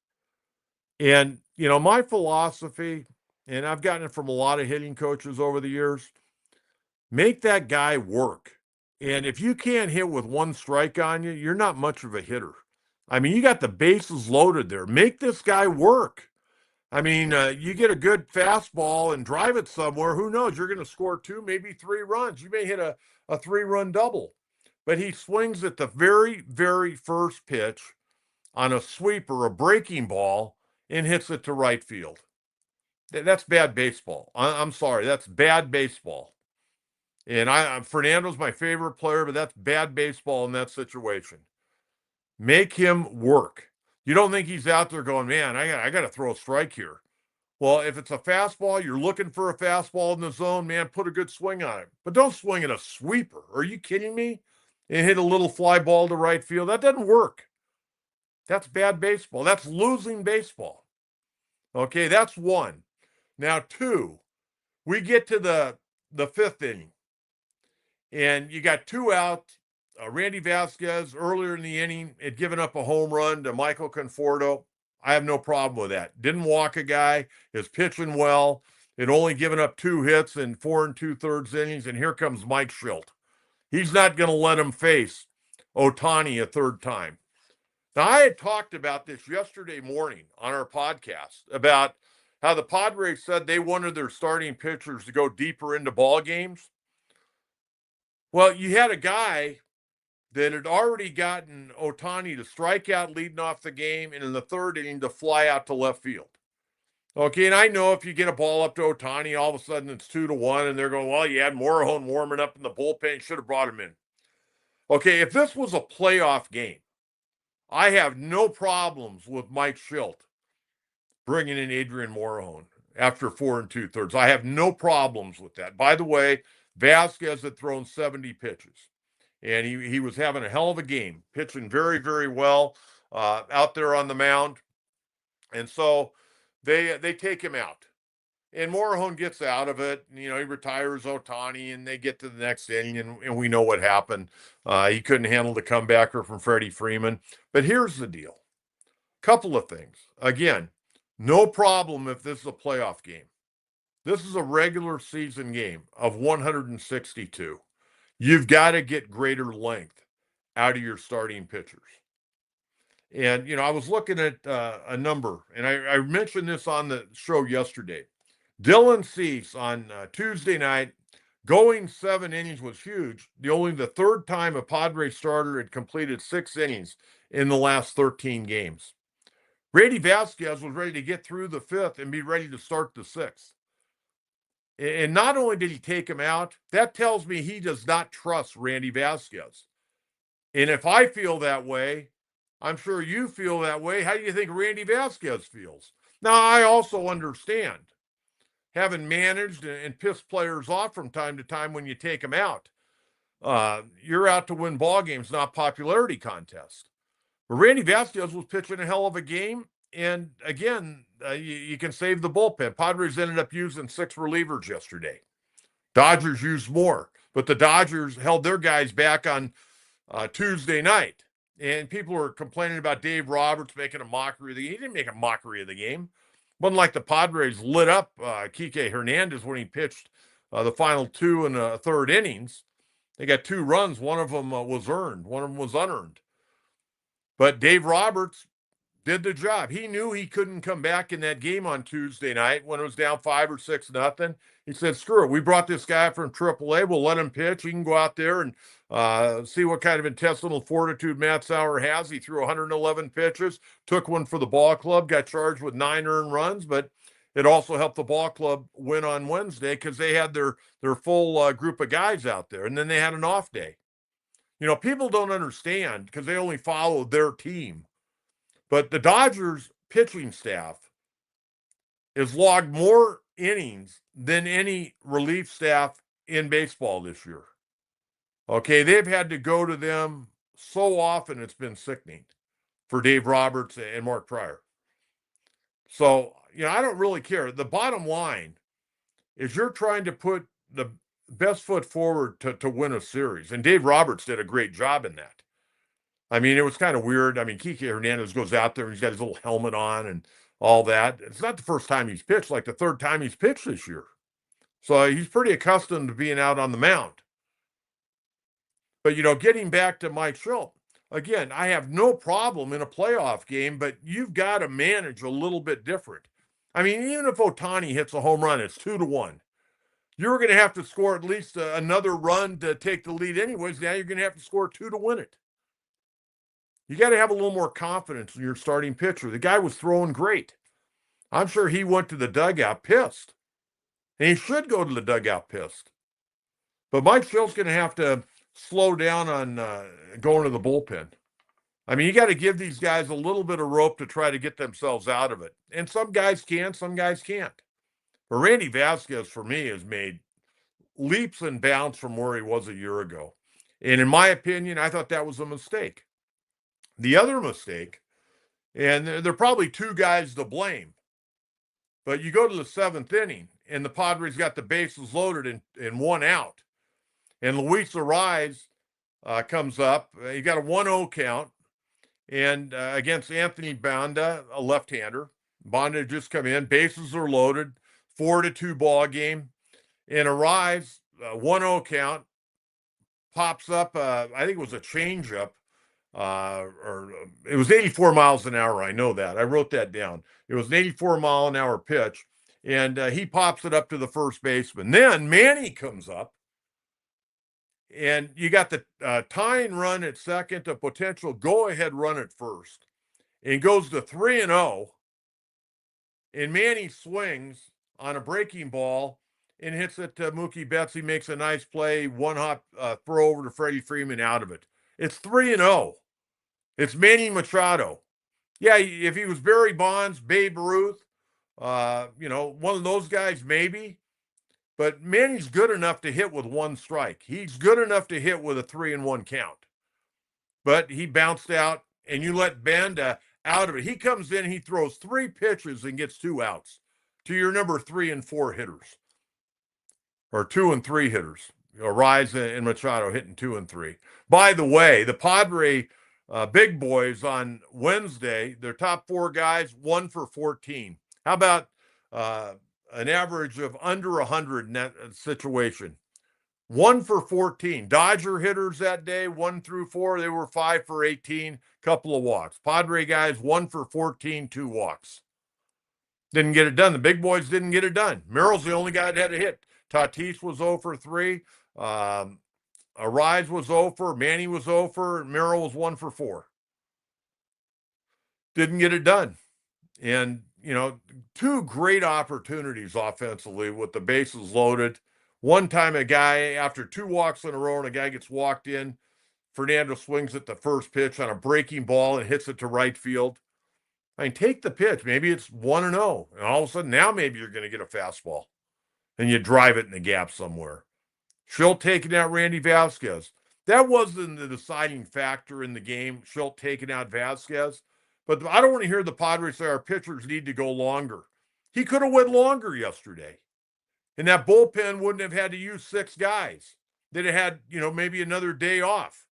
And, my philosophy, and I've gotten it from a lot of hitting coaches over the years, make that guy work. And if you can't hit with 1 strike on you, you're not much of a hitter. I mean, you got the bases loaded there. Make this guy work. I mean, you get a good fastball and drive it somewhere. Who knows? You're going to score 2, maybe 3 runs. You may hit a 3-run double. But he swings at the very, very first pitch on a sweeper, a breaking ball, and hits it to right field. That's bad baseball. I'm sorry. That's bad baseball. And Fernando's my favorite player, but that's bad baseball in that situation. Make him work. You don't think he's out there going, man, I got to throw a strike here. Well, if it's a fastball, you're looking for a fastball in the zone, man, put a good swing on it. But don't swing at a sweeper. Are you kidding me? And hit a little fly ball to right field. That doesn't work. That's bad baseball. That's losing baseball. Okay, that's 1. Now 2, we get to the 5th inning, and you got 2 out. Randy Vasquez earlier in the inning had given up a home run to Michael Conforto. I have no problem with that. Didn't walk a guy, is pitching well. Had only given up 2 hits in 4 2/3 innings, and here comes Mike Schilt. He's not going to let him face Ohtani a 3rd time. Now, I had talked about this yesterday morning on our podcast about how the Padres said they wanted their starting pitchers to go deeper into ball games. Well, you had a guy that had already gotten Ohtani to strike out leading off the game, and in the 3rd inning to fly out to left field. Okay, and I know if you get a ball up to Ohtani, all of a sudden it's 2-1, and they're going, well, you had Morejon warming up in the bullpen, you should have brought him in. Okay, if this was a playoff game, I have no problems with Mike Schilt bringing in Adrian Morejon after 4 2/3. I have no problems with that. By the way, Vasquez had thrown 70 pitches, and he was having a hell of a game, pitching very, very well out there on the mound. And so they take him out. And Morejon gets out of it. He retires Ohtani, and they get to the next inning, and we know what happened. He couldn't handle the comebacker from Freddie Freeman. But here's the deal. Couple of things. Again, no problem if this is a playoff game. This is a regular season game of 162. You've got to get greater length out of your starting pitchers. And, I was looking at a number, and I mentioned this on the show yesterday. Dylan Cease on Tuesday night, going 7 innings was huge. Only the third time a Padres starter had completed 6 innings in the last 13 games. Randy Vasquez was ready to get through the 5th and be ready to start the 6th. And not only did he take him out, that tells me he does not trust Randy Vasquez. And if I feel that way, I'm sure you feel that way. How do you think Randy Vasquez feels? Now, I also understand having managed and pissed players off from time to time when you take them out. You're out to win ball games, not popularity contests. But Randy Vasquez was pitching a hell of a game. And again, you can save the bullpen. Padres ended up using 6 relievers yesterday. Dodgers used more, but the Dodgers held their guys back on Tuesday night. And people were complaining about Dave Roberts making a mockery of the game. He didn't make a mockery of the game. Wasn't like the Padres lit up Kike Hernandez when he pitched the final 2 and a third innings. They got 2 runs. One of them was earned. One of them was unearned. But Dave Roberts did the job. He knew he couldn't come back in that game on Tuesday night when it was down 5 or 6-0. He said, screw it. We brought this guy from AAA. We'll let him pitch. He can go out there and see what kind of intestinal fortitude Matt Sauer has. He threw 111 pitches, took one for the ball club, got charged with 9 earned runs, but it also helped the ball club win on Wednesday because they had their full group of guys out there, and then they had an off day. People don't understand because they only follow their team. But the Dodgers pitching staff has logged more innings than any relief staff in baseball this year. Okay, they've had to go to them so often it's been sickening for Dave Roberts and Mark Pryor. So, I don't really care. The bottom line is you're trying to put the best foot forward to win a series. And Dave Roberts did a great job in that. I mean, it was kind of weird. I mean, Kike Hernandez goes out there and he's got his little helmet on and all that. It's not the first time he's pitched, like the third time he's pitched this year. So he's pretty accustomed to being out on the mound. But, getting back to Mike Schultz, again, I have no problem in a playoff game, but you've got to manage a little bit different. I mean, even if Ohtani hits a home run, it's 2-1. You're going to have to score at least another run to take the lead anyways. Now you're going to have to score 2 to win it. You got to have a little more confidence in your starting pitcher. The guy was throwing great. I'm sure he went to the dugout pissed. And he should go to the dugout pissed. But Mike Schultz's going to have to slow down on going to the bullpen. I mean, you got to give these guys a little bit of rope to try to get themselves out of it. And some guys can, some guys can't. But Randy Vasquez, for me, has made leaps and bounds from where he was a year ago. And in my opinion, I thought that was a mistake. The other mistake, and there are probably 2 guys to blame, but you go to the 7th inning, and the Padres got the bases loaded and 1 out. And Luis Arraez comes up. He got a 1-0 count, and against Anthony Banda, a left-hander. Banda just come in. Bases are loaded. 4-2 ball game. And Arraez, 1-0 count, pops up. I think it was a changeup. Or it was 84 miles an hour. I know that. I wrote that down. It was an 84-mile-an-hour pitch, and he pops it up to the first baseman. Then Manny comes up, and you got the tying run at second, a potential go-ahead run at first, and goes to 3-0, and Manny swings on a breaking ball and hits it to Mookie Betts. He makes a nice play, one-hop throw over to Freddie Freeman out of it. It's 3-0. It's Manny Machado. Yeah, if he was Barry Bonds, Babe Ruth, one of those guys, maybe. But Manny's good enough to hit with 1 strike. He's good enough to hit with a 3-1 count. But he bounced out, and you let Banda out of it. He comes in, he throws 3 pitches and gets 2 outs. to your number 3 and 4 hitters, or 2 and 3 hitters. Rise and Machado hitting 2 and 3. By the way, the Padre big boys on Wednesday, their top 4 guys, 1 for 14. How about an average of under 100 in that situation? 1 for 14. Dodger hitters that day, 1 through 4, they were 5 for 18, couple of walks. Padre guys, 1 for 14, 2 walks. Didn't get it done. The big boys didn't get it done. Merrill's the only guy that had a hit. Tatis was 0 for 3. Arise was 0 for. Manny was 0 for. Merrill was 1 for 4. Didn't get it done. And, 2 great opportunities offensively with the bases loaded. One time a guy, after 2 walks in a row and a guy gets walked in, Fernando swings at the first pitch on a breaking ball and hits it to right field. I mean, take the pitch. Maybe it's 1-0. And all of a sudden, now maybe you're going to get a fastball. And you drive it in the gap somewhere. Schilt taking out Randy Vasquez. That wasn't the deciding factor in the game, Schilt taking out Vasquez. But I don't want to hear the Padres say our pitchers need to go longer. He could have went longer yesterday. And that bullpen wouldn't have had to use 6 guys. They'd have had, maybe another day off.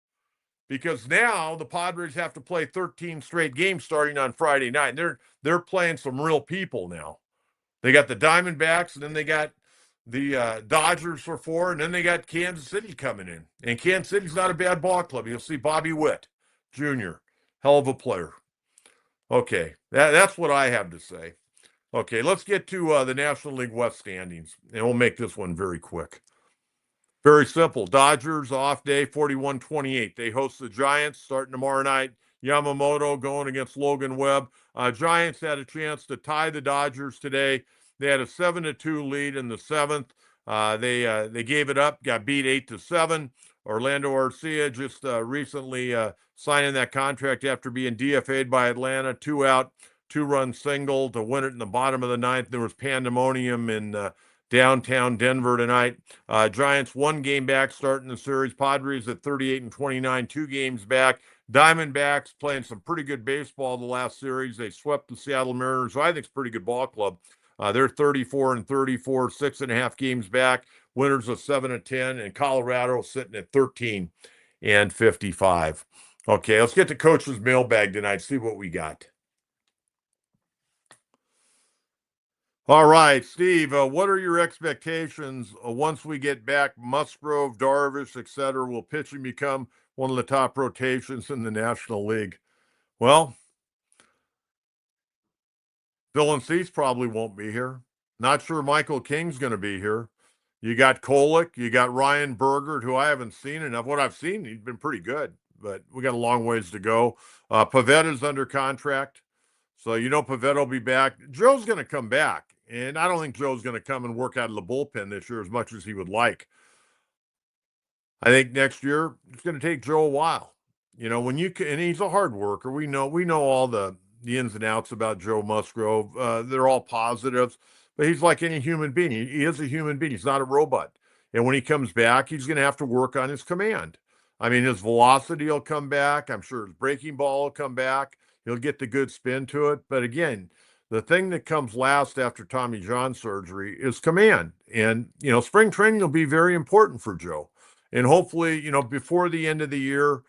Because now the Padres have to play 13 straight games starting on Friday night. And they're playing some real people now. They got the Diamondbacks, and then they got the Dodgers for 4, and then they got Kansas City coming in. And Kansas City's not a bad ball club. You'll see Bobby Witt Jr., hell of a player. Okay, that's what I have to say. Okay, let's get to the National League West standings, and we'll make this one very quick. Very simple. Dodgers off day, 41-28. They host the Giants starting tomorrow night. Yamamoto going against Logan Webb. Giants had a chance to tie the Dodgers today. They had a 7-2 lead in the 7th. They gave it up, got beat 8-7. Orlando Arcia just recently signing that contract after being DFA'd by Atlanta. 2 out, 2-run single to win it in the bottom of the 9th. There was pandemonium in downtown Denver tonight. Giants 1 game back starting the series. Padres at 38-29, 2 games back. Diamondbacks playing some pretty good baseball the last series. They swept the Seattle Mariners, who I think is a pretty good ball club. They're 34-34, 6.5 games back. Winners of 7-10, and Colorado sitting at 13-55. Okay, let's get to Coach's Mailbag tonight, see what we got. All right, Steve, what are your expectations once we get back? Musgrove, Darvish, etc. Will pitching become one of the top rotations in the National League? Well, Dylan Cease probably won't be here. Not sure Michael King's going to be here. You got Kolek, you got Ryan Bergert, who I haven't seen enough. What I've seen, he's been pretty good, but we got a long ways to go. Pavetta's under contract, so Pavetta will be back. Joe's going to come back, and I don't think Joe's going to come and work out of the bullpen this year as much as he would like. I think next year it's going to take Joe a while. When you can, and he's a hard worker. We know all the ins and outs about Joe Musgrove. They're all positives, but he's like any human being. He is a human being. He's not a robot. And when he comes back, he's going to have to work on his command. I mean, his velocity will come back. I'm sure his breaking ball will come back. He'll get the good spin to it. But again, the thing that comes last after Tommy John surgery is command. And, spring training will be very important for Joe. And hopefully, before the end of the year,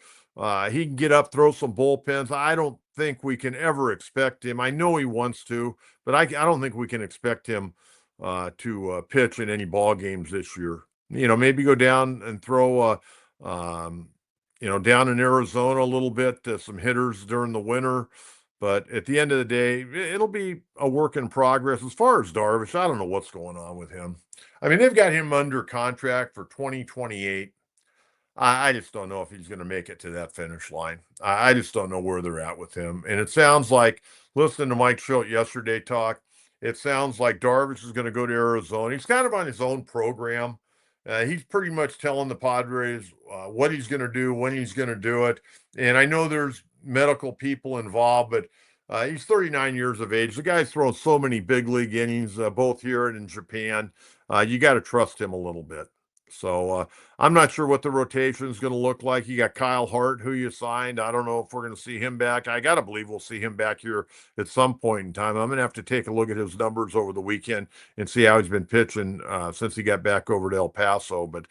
he can get up, throw some bullpens. I don't think we can ever expect him. I know he wants to, but I don't think we can expect him to pitch in any ball games this year. Maybe go down and throw, down in Arizona a little bit, some hitters during the winter. But at the end of the day, it'll be a work in progress. As far as Darvish, I don't know what's going on with him. I mean, they've got him under contract for 2028. I just don't know if he's going to make it to that finish line. I just don't know where they're at with him. And it sounds like, listening to Mike Schilt yesterday talk, it sounds like Darvish is going to go to Arizona. He's kind of on his own program. He's pretty much telling the Padres what he's going to do, when he's going to do it. And I know there's medical people involved, but he's 39 years of age. The guy's thrown so many big league innings, both here and in Japan. You got to trust him a little bit. So I'm not sure what the rotation is going to look like. You got Kyle Hart, who you signed. I don't know if we're going to see him back. I got to believe we'll see him back here at some point in time. I'm going to have to take a look at his numbers over the weekend and see how he's been pitching since he got back over to El Paso. But,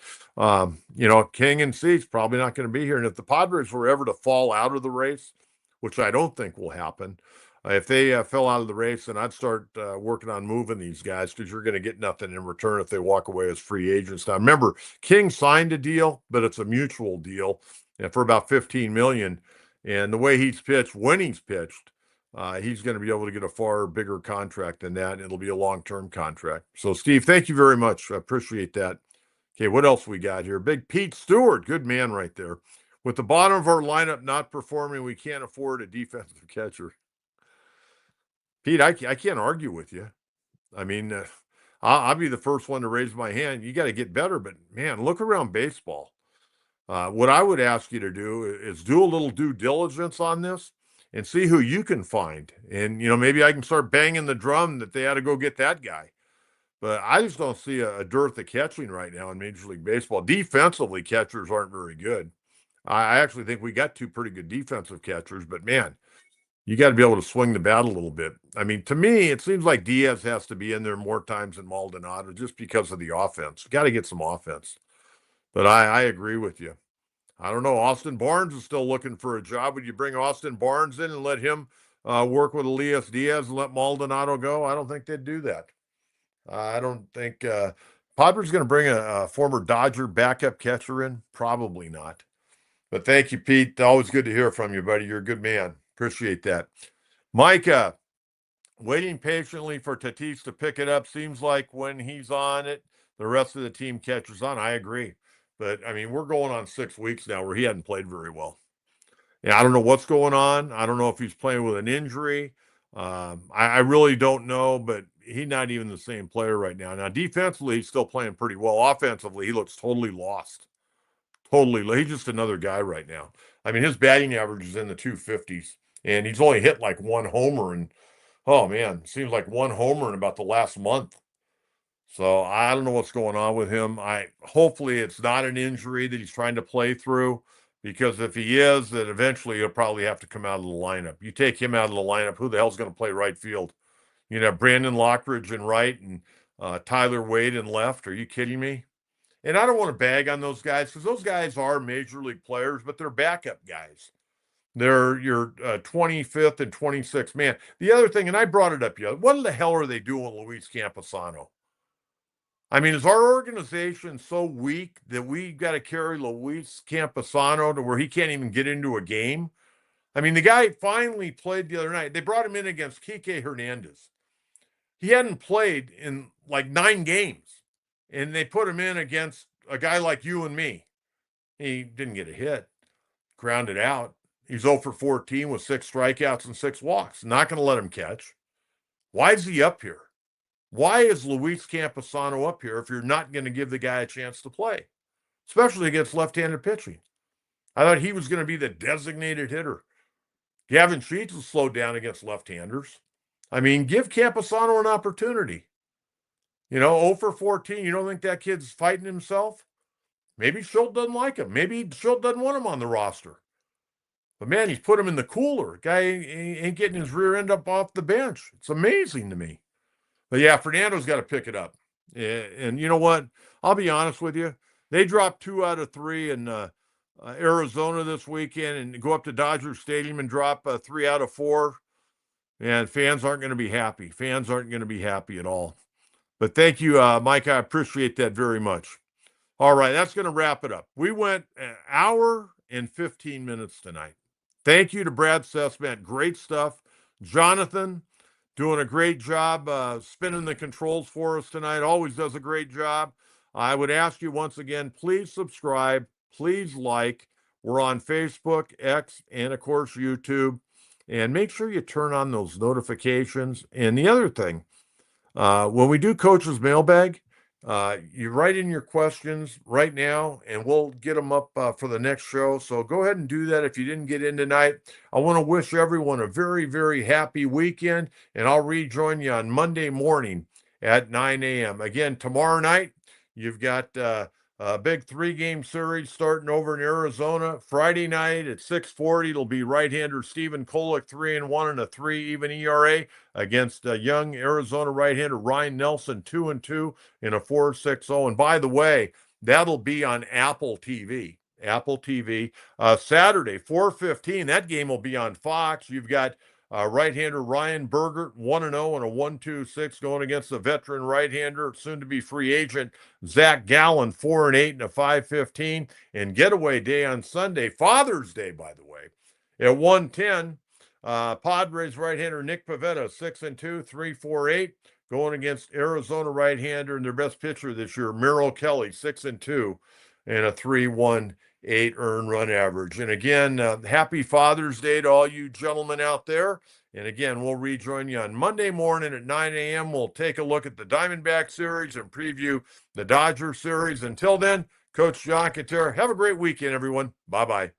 King and Cease probably not going to be here. And if the Padres were ever to fall out of the race, which I don't think will happen, if they fell out of the race, then I'd start working on moving these guys because you're going to get nothing in return if they walk away as free agents. Now, remember, King signed a deal, but it's a mutual deal for about $15 million. And the way he's pitched, when he's pitched, he's going to be able to get a far bigger contract than that. And it'll be a long-term contract. So, Steve, thank you very much. I appreciate that. Okay, what else we got here? Big Pete Stewart, good man right there. With the bottom of our lineup not performing, we can't afford a defensive catcher. Pete, I can't argue with you. I mean, I'll be the first one to raise my hand. You got to get better, but man, look around baseball. What I would ask you to do is do a little due diligence on this and see who you can find. And, maybe I can start banging the drum that they ought to go get that guy. But I just don't see a dearth of catching right now in Major League Baseball. Defensively, catchers aren't very good. I actually think we got two pretty good defensive catchers, but man, you got to be able to swing the bat a little bit. I mean, to me, it seems like Diaz has to be in there more times than Maldonado just because of the offense. Got to get some offense. But I agree with you. I don't know. Austin Barnes is still looking for a job. Would you bring Austin Barnes in and let him work with Elias Diaz and let Maldonado go? I don't think they'd do that. I don't think Padres going to bring a former Dodger backup catcher in. Probably not. But thank you, Pete. Always good to hear from you, buddy. You're a good man. Appreciate that. Micah, waiting patiently for Tatis to pick it up. Seems like when he's on it, the rest of the team catches on. I agree. But, I mean, we're going on 6 weeks now where he hadn't played very well. Yeah, I don't know what's going on. I don't know if he's playing with an injury. I really don't know, but he's not even the same player right now. Now, defensively, he's still playing pretty well. Offensively, he looks totally lost. He's just another guy right now. I mean, his batting average is in the 250s, and he's only hit like one homer. And, oh, man, it seems like one homer in about the last month. So I don't know what's going on with him. Hopefully it's not an injury that he's trying to play through, because if he is, then eventually he'll probably have to come out of the lineup. You take him out of the lineup, who the hell's going to play right field? Brandon Lockridge in right and Tyler Wade in left. Are you kidding me? And I don't want to bag on those guys because those guys are major league players, but they're backup guys. They're your 25th and 26th man. The other thing, and I brought it up yet, what the hell are they doing with Luis Camposano? I mean, is our organization so weak that we got to carry Luis Camposano to where he can't even get into a game? I mean, the guy finally played the other night. They brought him in against Kike Hernandez. He hadn't played in like 9 games, and they put him in against a guy like you and me. He didn't get a hit, grounded out. He's 0 for 14 with 6 strikeouts and 6 walks. Not going to let him catch. Why is he up here? Why is Luis Camposano up here if you're not going to give the guy a chance to play, especially against left-handed pitching? I thought he was going to be the designated hitter. Gavin Sheets has slowed down against left-handers. I mean, give Camposano an opportunity. 0 for 14, you don't think that kid's fighting himself? Maybe Schultz doesn't like him. Maybe Schultz doesn't want him on the roster. But, man, he's put him in the cooler. Guy ain't getting his rear end up off the bench. It's amazing to me. But, yeah, Fernando's got to pick it up. And you know what? I'll be honest with you. They dropped 2 out of 3 in Arizona this weekend and go up to Dodger Stadium and drop 3 out of 4. And fans aren't going to be happy. Fans aren't going to be happy at all. But thank you, Mike. I appreciate that very much. All right, that's going to wrap it up. We went an hour and 15 minutes tonight. Thank you to Brad Cesmat. Great stuff. Jonathan, doing a great job spinning the controls for us tonight. Always does a great job. I would ask you once again, please subscribe. Please like. We're on Facebook, X, and, of course, YouTube. And make sure you turn on those notifications. And the other thing, when we do Coach's Mailbag, you write in your questions right now, and we'll get them up for the next show. So go ahead and do that if you didn't get in tonight. I want to wish everyone a very, very happy weekend, and I'll rejoin you on Monday morning at 9 a.m. Again, tomorrow night, you've got Big 3-game series starting over in Arizona. Friday night at 6:40, it'll be right-hander Stephen Kolek, 3-1 and a 3 even ERA against young Arizona right-hander Ryan Nelson, 2-2 in a 4.60. And by the way, that'll be on Apple TV. Apple TV. Saturday, 4:15. That game will be on Fox. You've got right-hander Ryan Berger, 1-0 and a 1.26 going against the veteran right-hander, soon-to-be free agent Zach Gallen, 4-8 and a 5.15. And getaway day on Sunday, Father's Day, by the way, at 1:10. Padres right-hander Nick Pivetta, 6-2, 3.48, going against Arizona right-hander and their best pitcher this year, Merrill Kelly, 6-2 and a 3.18 earned run average. And again, happy Father's Day to all you gentlemen out there. And again, we'll rejoin you on Monday morning at 9 a.m. We'll take a look at the Diamondback series and preview the Dodger series. Until then, Coach John Kentera, have a great weekend, everyone. Bye-bye.